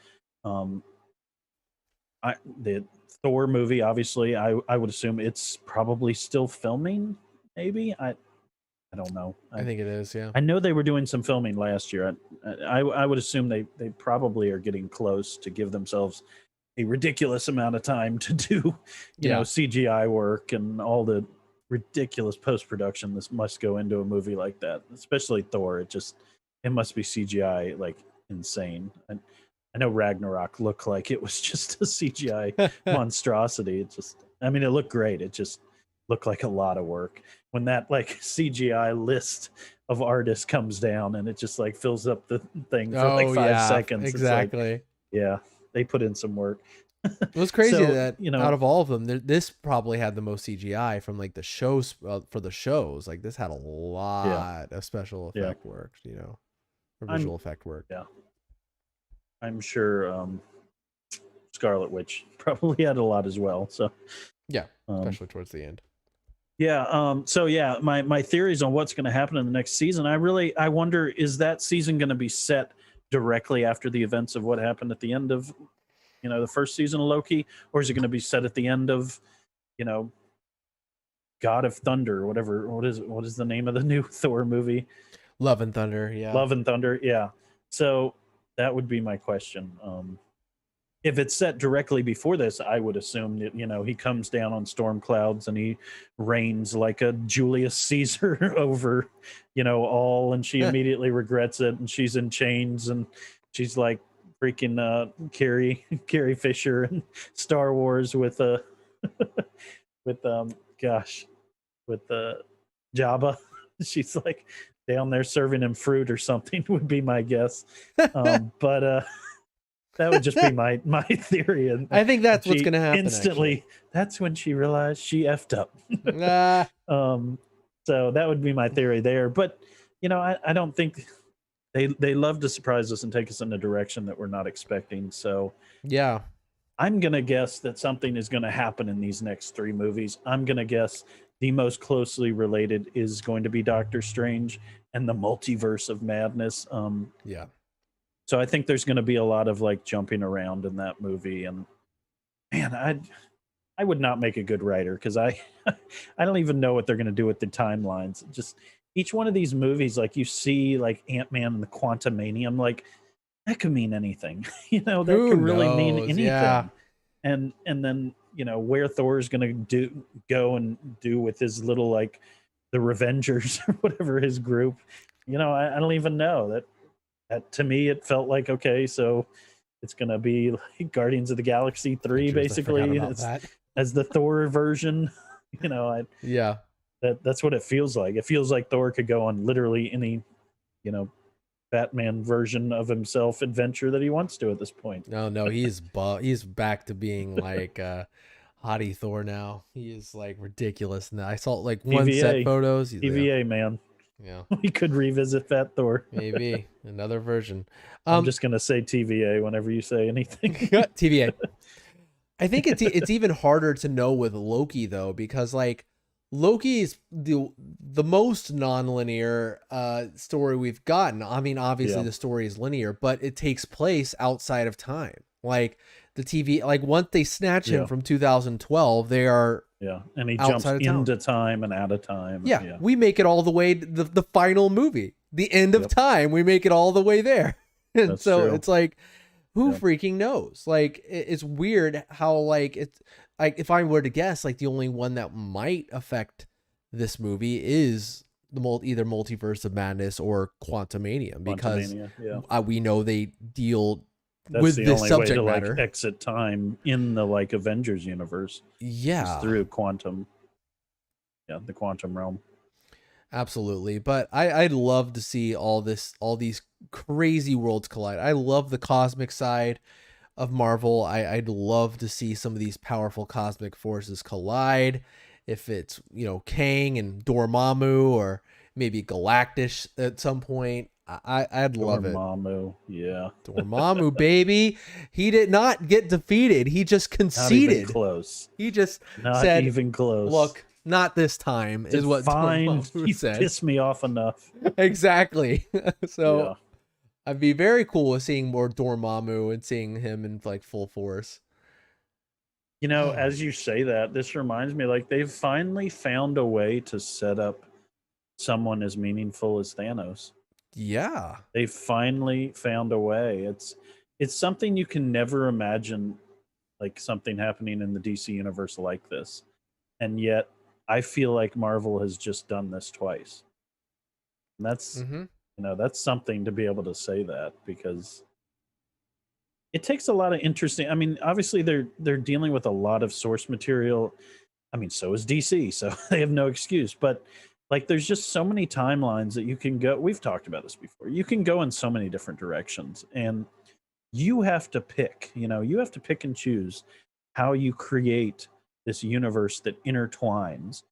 B: The Thor movie, obviously, I would assume it's probably still filming. Maybe I don't know.
A: I think it is. Yeah,
B: I know they were doing some filming last year. I would assume they probably are getting close to give themselves a ridiculous amount of time to do, CGI work and all the ridiculous post production this must go into a movie like that, especially Thor. It just it must be CGI like insane. And I know Ragnarok looked like it was just a CGI monstrosity. It just, I mean, it looked great. It just looked like a lot of work. When that like CGI list of artists comes down and it just like fills up the thing for like
A: Oh
B: 5 seconds, it's like,
A: exactly.
B: yeah, they put in some work.
A: It was crazy
B: So,
A: that
B: you
A: out
B: know,
A: of all of them, this probably had the most CGI from like the shows for the shows. Like this had a
B: yeah,
A: lot of special
B: yeah,
A: effect work, or
B: I'm,
A: visual effect work.
B: yeah, I'm sure Scarlet Witch probably had a lot as well. So,
A: Yeah,
B: um,
A: especially towards the end.
B: yeah. So yeah, my theories on what's going to happen in the next season. I wonder, is that season going to be set directly after the events of what happened at the end of the first season of Loki, or is it going to be set at the end of you know God of Thunder, or whatever? What is the name of the new Thor movie?
A: Love and Thunder, yeah.
B: Love and Thunder. Yeah. So that would be my question. If it's set directly before this, I would assume that he comes down on storm clouds and he reigns like a Julius Caesar over all, and she immediately regrets it, and she's in chains, and she's like freaking Carrie Fisher and Star Wars with with gosh with Jabba. She's like down there serving him fruit or something would be my guess. But that would just be my theory. And
A: I think that's what's
B: she
A: going to happen.
B: instantly,
A: Actually.
B: that's when she realized she effed up.
A: Nah.
B: So that would be my theory there. But I don't think they love to surprise us and take us in a direction that we're not expecting. So
A: Yeah.
B: I'm gonna guess that something is gonna happen in these next 3 movies. I'm gonna guess the most closely related is going to be Doctor Strange and the Multiverse of Madness.
A: Yeah.
B: So I think there's going to be a lot of like jumping around in that movie, and man, I would not make a good writer because I I don't even know what they're going to do with the timelines. Just each one of these movies, like you see, like Ant-Man and the Quantumanium, like that could mean anything. That
A: Who
B: could really mean
A: knows? Yeah.
B: anything. And then where Thor's going to go and do with his little like the Revengers or whatever his group. I don't even know that. To me, it felt like, okay, so it's gonna be like Guardians of the Galaxy 3,
A: Adventures. I forgot
B: basically,
A: about that.
B: as the Thor version.
A: Yeah.
B: That's what it feels like. It feels like Thor could go on literally any, you know, Batman version of himself adventure that he wants to at this point.
A: No, he's back to being like hottie Thor now. He is like ridiculous now. I saw like one set photos.
B: TVA, man.
A: Yeah.
B: We could revisit Fat Thor.
A: Maybe another version.
B: I'm just gonna say TVA whenever you say anything.
A: TVA. I think it's even harder to know with Loki though, because like Loki is the most non-linear story we've gotten. I mean, obviously the story is linear, but it takes place outside of time. Like the TV, like once they snatch him from 2012, they are
B: and he jumps into time and out of time.
A: Yeah, we make it all the way to the final movie, the end of time. We make it all the way there, and that's so true. It's like, who freaking knows? Like, it's weird how like it's like if I were to guess, like the only one that might affect this movie is the either Multiverse of Madness or Quantumanium, because we know they deal.
B: That's with the this only subject way to matter. Like exit time in the like Avengers universe.
A: Yeah,
B: through quantum. Yeah, the quantum realm.
A: Absolutely, but I'd love to see all these crazy worlds collide. I love the cosmic side of Marvel. I'd love to see some of these powerful cosmic forces collide. If it's Kang and Dormammu, or maybe Galactus at some point. I'd love it.
B: Dormammu, yeah.
A: Dormammu, baby. He did not get defeated. He just conceded.
B: Not even close.
A: He just
B: not
A: said,
B: even close.
A: Look, not this time, is what Dormammu said.
B: Pissed me off enough.
A: Exactly. So I'd be very cool with seeing more Dormammu and seeing him in like full force.
B: As you say that, this reminds me, like they've finally found a way to set up someone as meaningful as Thanos.
A: Yeah,
B: they finally found a way. It's something you can never imagine, like something happening in the DC universe like this, and yet I feel like Marvel has just done this twice. And That's something to be able to say that, because it takes a lot of interesting. I mean, obviously they're dealing with a lot of source material. I mean, so is DC, so they have no excuse. But like, there's just so many timelines that you can go. We've talked about this before. You can go in so many different directions, and you have to pick. You have to pick and choose how you create this universe that intertwines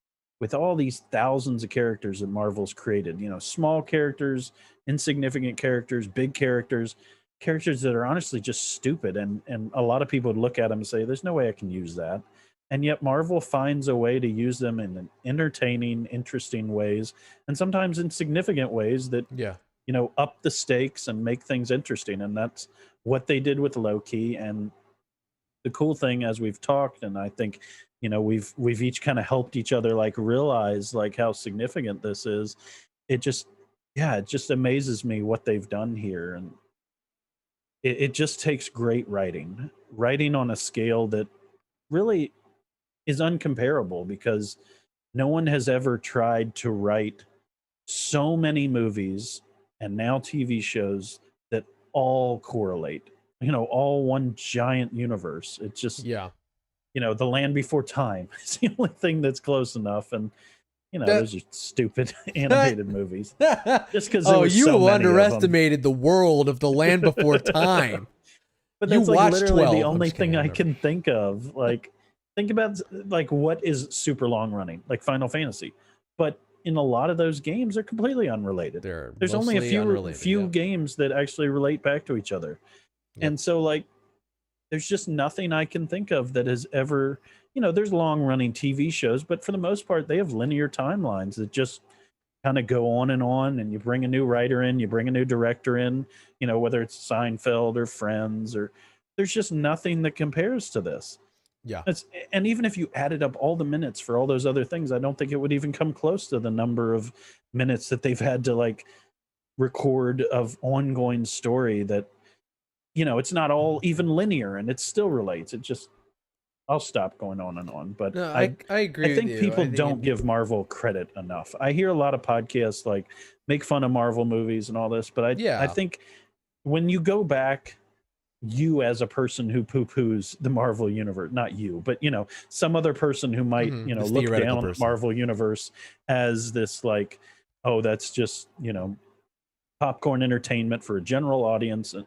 B: with all these thousands of characters that Marvel's created. Small characters, insignificant characters, big characters, characters that are honestly just stupid, and a lot of people would look at them and say, "There's no way I can use that." And yet Marvel finds a way to use them in entertaining, interesting ways, and sometimes in significant ways that
A: Yeah.
B: up the stakes and make things interesting. And that's what they did with Loki. And the cool thing, as we've talked, and I think we've each kind of helped each other like realize like how significant this is. It just, yeah, it just amazes me what they've done here. And it just takes great writing on a scale that really is uncomparable, because no one has ever tried to write so many movies and now TV shows that all correlate, all one giant universe. It's just,
A: Yeah.
B: The Land Before Time is the only thing that's close enough. And,
A: That-
B: those are stupid animated movies just because there
A: Oh,
B: was so
A: you
B: many of them.
A: underestimated the world of The Land Before Time.
B: But
A: You
B: that's like
A: watched
B: literally
A: 12.
B: the
A: I'm
B: only
A: just kidding,
B: thing
A: I
B: I
A: never.
B: can think of. Like, think about like what is super long running, like Final Fantasy. But in a lot of those games, they're completely unrelated.
A: They're
B: There's only a
A: mostly
B: few
A: unrelated.
B: few
A: Yeah.
B: games that actually relate back to each other.
A: Yep.
B: And so like there's just nothing I can think of that has ever, there's long running TV shows, but for the most part they have linear timelines that just kind of go on, and you bring a new writer in, you bring a new director in, whether it's Seinfeld or Friends, or there's just nothing that compares to this.
A: Yeah.
B: And even if you added up all the minutes for all those other things, I don't think it would even come close to the number of minutes that they've had to like record of ongoing story that, it's not all even linear and it still relates. It just, I'll stop going on and on, but
A: No,
B: I
A: I agree with
B: think
A: you.
B: people
A: I think
B: don't give Marvel credit enough. I hear a lot of podcasts like make fun of Marvel movies and all this, but I
A: yeah.
B: think when you go back, you as a person who poo-poos the Marvel universe, not you, but some other person who might,
A: This
B: look
A: theoretical
B: down on
A: person.
B: Marvel universe as this like, oh, that's just, popcorn entertainment for a general audience. And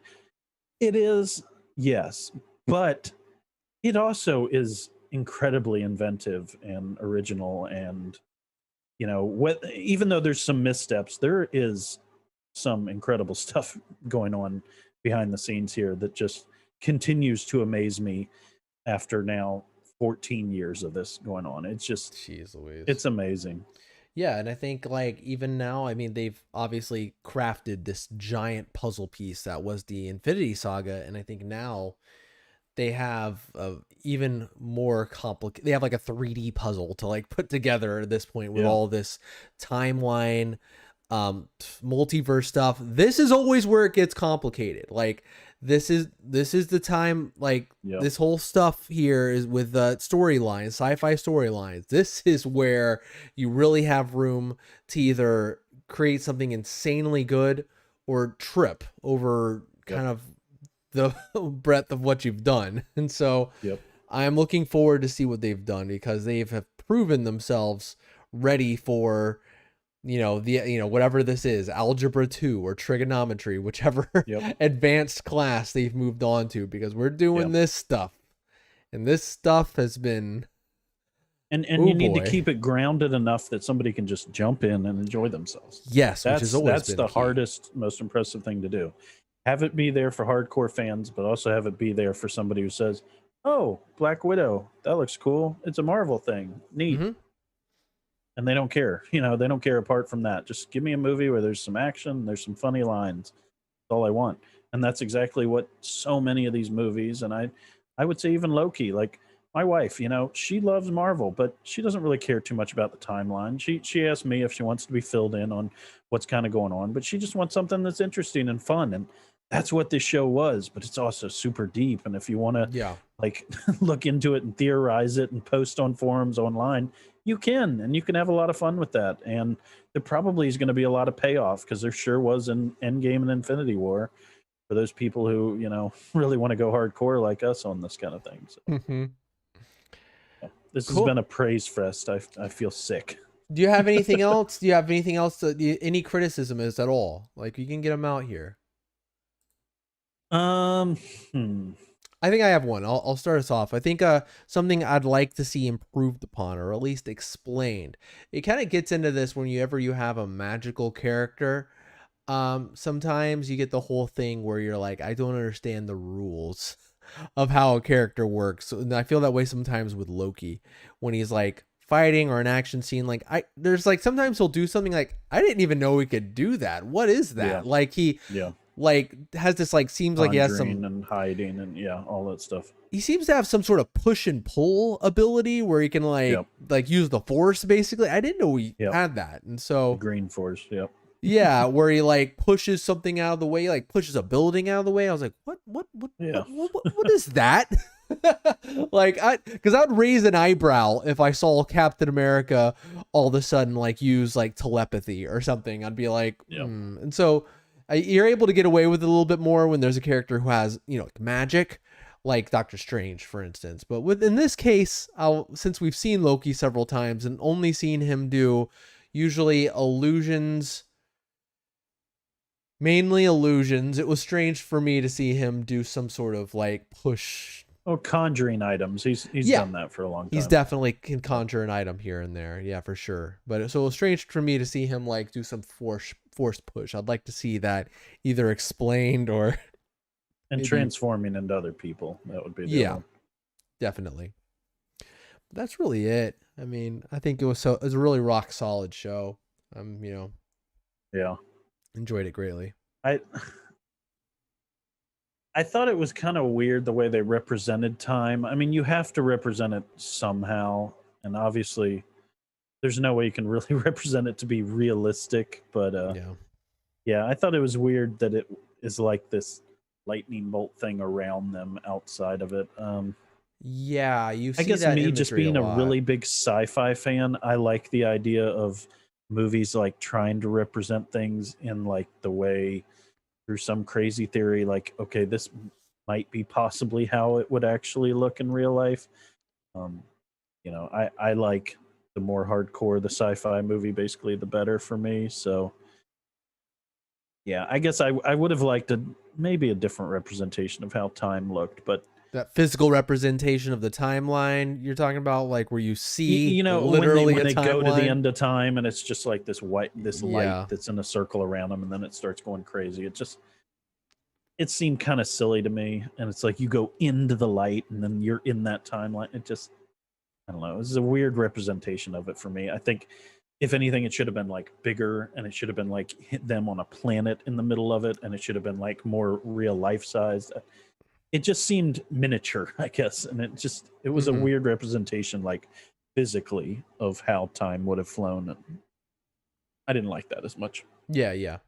B: it is, yes, but it also is incredibly inventive and original. And even though there's some missteps, there is some incredible stuff going on behind the scenes here that just continues to amaze me after now 14 years of this going on. It's just,
A: Jeez Louise.
B: it's amazing.
A: Yeah, and I think like even now, I mean, they've obviously crafted this giant puzzle piece that was the Infinity Saga, and I think now they have even more complicated. They have like a 3D puzzle to like put together at this point with all this timeline, multiverse stuff. This is always where it gets complicated. Like this is the time. Like this whole stuff here is with storylines, sci-fi storylines. This is where you really have room to either create something insanely good or trip over kind of the breadth of what you've done. And so I'm looking forward to see what they've done, because they have proven themselves ready for, whatever this is, algebra 2 or trigonometry, whichever advanced class they've moved on to, because we're doing this stuff. And this stuff has been,
B: and you need to keep it grounded enough that somebody can just jump in and enjoy themselves.
A: Yes,
B: that's
A: been
B: the hardest, most impressive thing to do. Have it be there for hardcore fans, but also have it be there for somebody who says, "Oh, Black Widow, that looks cool. It's a Marvel thing. Neat."
A: Mm-hmm.
B: And they don't care. They don't care apart from that. Just give me a movie where there's some action, there's some funny lines. That's all I want. And that's exactly what so many of these movies, and I would say even Loki, like my wife, she loves Marvel, but she doesn't really care too much about the timeline. She asked me if she wants to be filled in on what's kind of going on, but she just wants something that's interesting and fun. And that's what this show was, but it's also super deep. And if you want to
A: Yeah.
B: like look into it and theorize it and post on forums online, you can, and you can have a lot of fun with that. And there probably is going to be a lot of payoff because there sure was in Endgame and Infinity War for those people who, really want to go hardcore like us on this kind of thing. So
A: Hmm.
B: yeah, this has
A: Cool.
B: been a praise fest. I feel sick.
A: Do you have anything else? Do you have anything else any criticism is at all? Like you can get them out here.
B: Um, hmm.
A: I think I have one. I'll start us off. I think something I'd like to see improved upon or at least explained. It kind of gets into this when you have a magical character. Sometimes you get the whole thing where you're like, I don't understand the rules of how a character works. And I feel that way sometimes with Loki when he's like fighting or an action scene. Like there's like sometimes he'll do something like I didn't even know he could do that. What is
B: Yeah,
A: that? Like he
B: yeah.
A: like has this like seems like he has some
B: Conjuring and hiding and yeah, all that stuff.
A: he seems to have some sort of push and pull ability where he can
B: Yep,
A: like use the force basically. I didn't know he
B: yep.
A: had that. And
B: The
A: so
B: green force. Yep.
A: yeah, where he like pushes something out of the way, like pushes a building out of the way. I was like,
B: Yeah.
A: what is that? Like because I'd raise an eyebrow if I saw Captain America all of a sudden like use like telepathy or something. I'd be like,
B: Yep.
A: And so you're able to get away with it a little bit more when there's a character who has like magic, like Doctor Strange, for instance. But in this case, since we've seen Loki several times and only seen him do usually illusions. Mainly illusions. It was strange for me to see him do some sort of like push.
B: Oh, conjuring items. He's
A: Yeah,
B: done that for a long
A: he's
B: time.
A: definitely can conjure an item here and there. Yeah, for sure. But so it was strange for me to see him like do some forced push. I'd like to see that either explained or
B: And
A: maybe.
B: transforming into other people. That would be the
A: Yeah,
B: other one.
A: definitely. But that's really it. I mean, I think it was a really rock solid show.
B: Yeah.
A: Enjoyed it greatly.
B: I I thought it was kind of weird the way they represented time. I mean, you have to represent it somehow, and obviously there's no way you can really represent it to be realistic, but
A: Yeah.
B: yeah, I thought it was weird that it is like this lightning bolt thing around them outside of it.
A: Yeah, you
B: I
A: see
B: guess
A: that
B: me just
A: imagery a
B: being a
A: lot.
B: really big sci-fi fan, I like the idea of movies like trying to represent things in like the way through some crazy theory like okay, this might be possibly how it would actually look in real life. Um I like the more hardcore the sci-fi movie basically the better for me. So yeah, I guess I would have liked maybe a different representation of how time looked, but
A: That physical representation of the timeline you're talking about, like where you see
B: when they
A: literally a
B: go to the
A: timeline.
B: end of time and it's just like this light
A: Yeah.
B: that's in a circle around them and then it starts going crazy. It seemed kind of silly to me, and it's like you go into the light and then you're in that timeline. It just I don't know. This is a weird representation of it for me. I think if anything, it should have been like bigger, and it should have been like hit them on a planet in the middle of it, and it should have been like more real life sized. It just seemed miniature, I guess, and it was a
A: Hmm.
B: weird representation, like physically, of how time would have flown. And I didn't like that as much.
A: Yeah, yeah.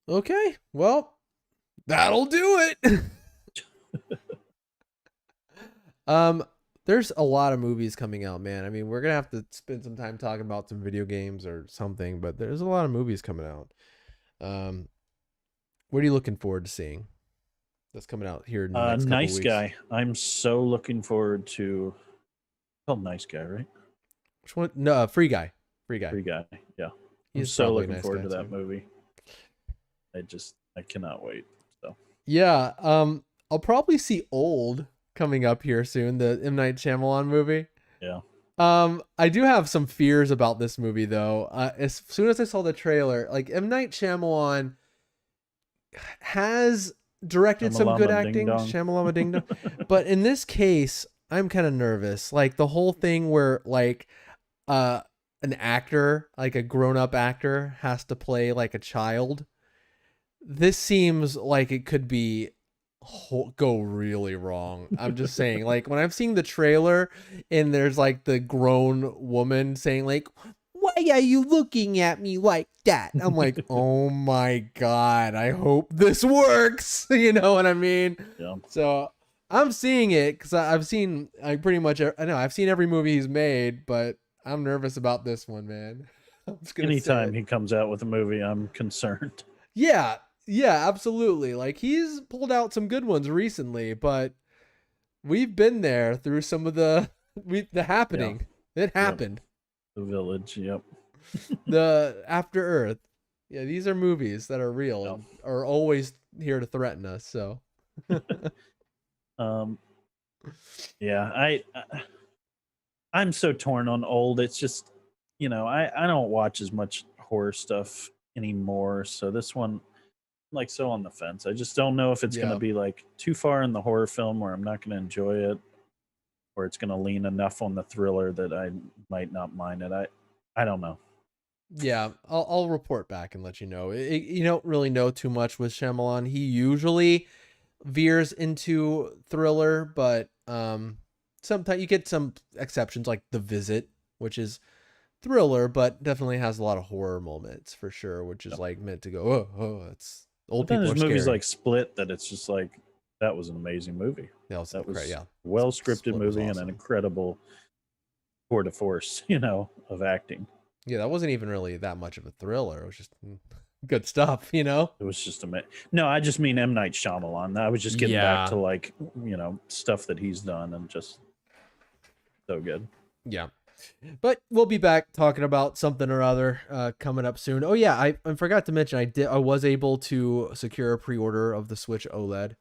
A: Okay, well, that'll do it. um, there's a lot of movies coming out, man. I mean, we're gonna have to spend some time talking about some video games or something, but there's a lot of movies coming out. Um, what are you looking forward to seeing? That's coming out here in the next couple
B: Nice
A: weeks.
B: guy. I'm so looking forward to. Called Nice Guy, right?
A: Which one? No, Free Guy. Free Guy.
B: Free Guy. Yeah, I'm
A: He's
B: so
A: probably a
B: looking
A: nice
B: forward
A: guy
B: to that
A: too.
B: movie. I cannot wait. So
A: Yeah. I'll probably see Old coming up here soon, the M. Night Shyamalan movie.
B: yeah,
A: I do have some fears about this movie though. As soon as I saw the trailer, like M. Night Shyamalan has directed some good
B: Shamalama Ding
A: acting,
B: Dong.
A: Shyamalama Ding Dong, but in this case, I'm kind of nervous. Like the whole thing where like uh an actor, like a grown-up actor, has to play like a child. This seems like it could be go really wrong. I'm just saying, like when I've seen the trailer and there's like the grown woman saying like, why are you looking at me like that? I'm like, oh my God, I hope this works. You know what I mean?
B: Yeah.
A: So I'm seeing it because I've seen, I pretty much, I know I've seen every movie he's made, but I'm nervous about this one, man. I'm just going to say
B: Anytime
A: it.
B: he comes out with a movie, I'm concerned.
A: Yeah. Yeah, absolutely. Like he's pulled out some good ones recently, but we've been there through some of the
B: Yeah.
A: happening. It
B: Yep.
A: happened.
B: The Village. Yep.
A: The After Earth. Yeah, these are movies that are real
B: Yep.
A: and are always here to threaten us. So,
B: Um. Yeah. I'm so torn on old. It's just, I don't watch as much horror stuff anymore. So this one, like, so on the fence. I just don't know if it's going to
A: yeah,
B: be like too far in the horror film where I'm not going to enjoy it, or it's going to lean enough on the thriller that I might not mind it. I don't know.
A: yeah. I'll report back and let you know. You don't really know too much with Shyamalan. He usually veers into thriller, but sometimes you get some exceptions like The Visit, which is thriller, but definitely has a lot of horror moments for sure, which is
B: Yep.
A: like meant to go, oh, it's old
B: But then
A: people
B: there's
A: are
B: movies
A: scary.
B: like Split that it's just like, that was an amazing movie.
A: That was
B: That
A: great.
B: was
A: Yeah,
B: well scripted
A: Split was
B: movie and an
A: awesome.
B: incredible tour de force, of acting.
A: Yeah, that wasn't even really that much of a thriller. It was just good stuff, you know?
B: It was just amazing. No, I just mean M. Night Shyamalan. I was just getting back to
A: Yeah.
B: like, stuff that he's done and just so good.
A: Yeah. But we'll be back talking about something or other coming up soon. Oh yeah, I forgot to mention I was able to secure a pre-order of the Switch OLED.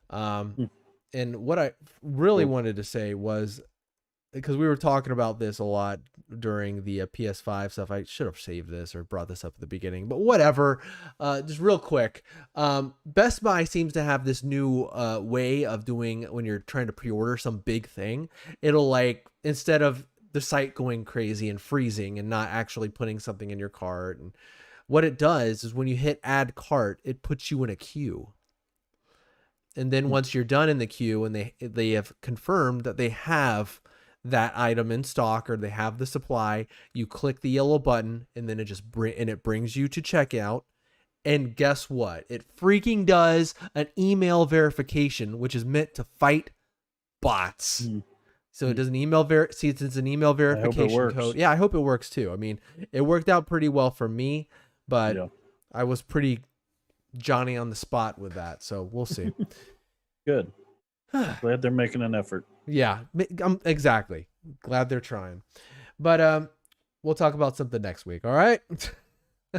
A: Um
B: Hmm.
A: and what I really
B: Cool.
A: wanted to say was because we were talking about this a lot during the PS5 stuff. I should have saved this or brought this up at the beginning, but whatever. Just real quick, Best Buy seems to have this new way of doing when you're trying to pre-order some big thing. It'll like instead of the site going crazy and freezing and not actually putting something in your cart, and what it does is when you hit add cart, it puts you in a queue. And then
B: Hmm.
A: once you're done in the queue and they have confirmed that they have that item in stock or they have the supply, you click the yellow button and then it brings you to checkout. And guess what? It freaking does an email verification, which is meant to fight bots.
B: Hmm.
A: So it
B: Hmm.
A: does an see it's an email
B: I hope it
A: verification code.
B: works.
A: Yeah, I hope it works too. I mean, it worked out pretty well for me, but
B: Yeah.
A: I was pretty Johnny on the spot with that. So we'll see.
B: Good. Glad they're making an effort.
A: Yeah, exactly. Glad they're trying. But we'll talk about something next week, all right?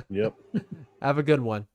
B: Yep.
A: Have a good one.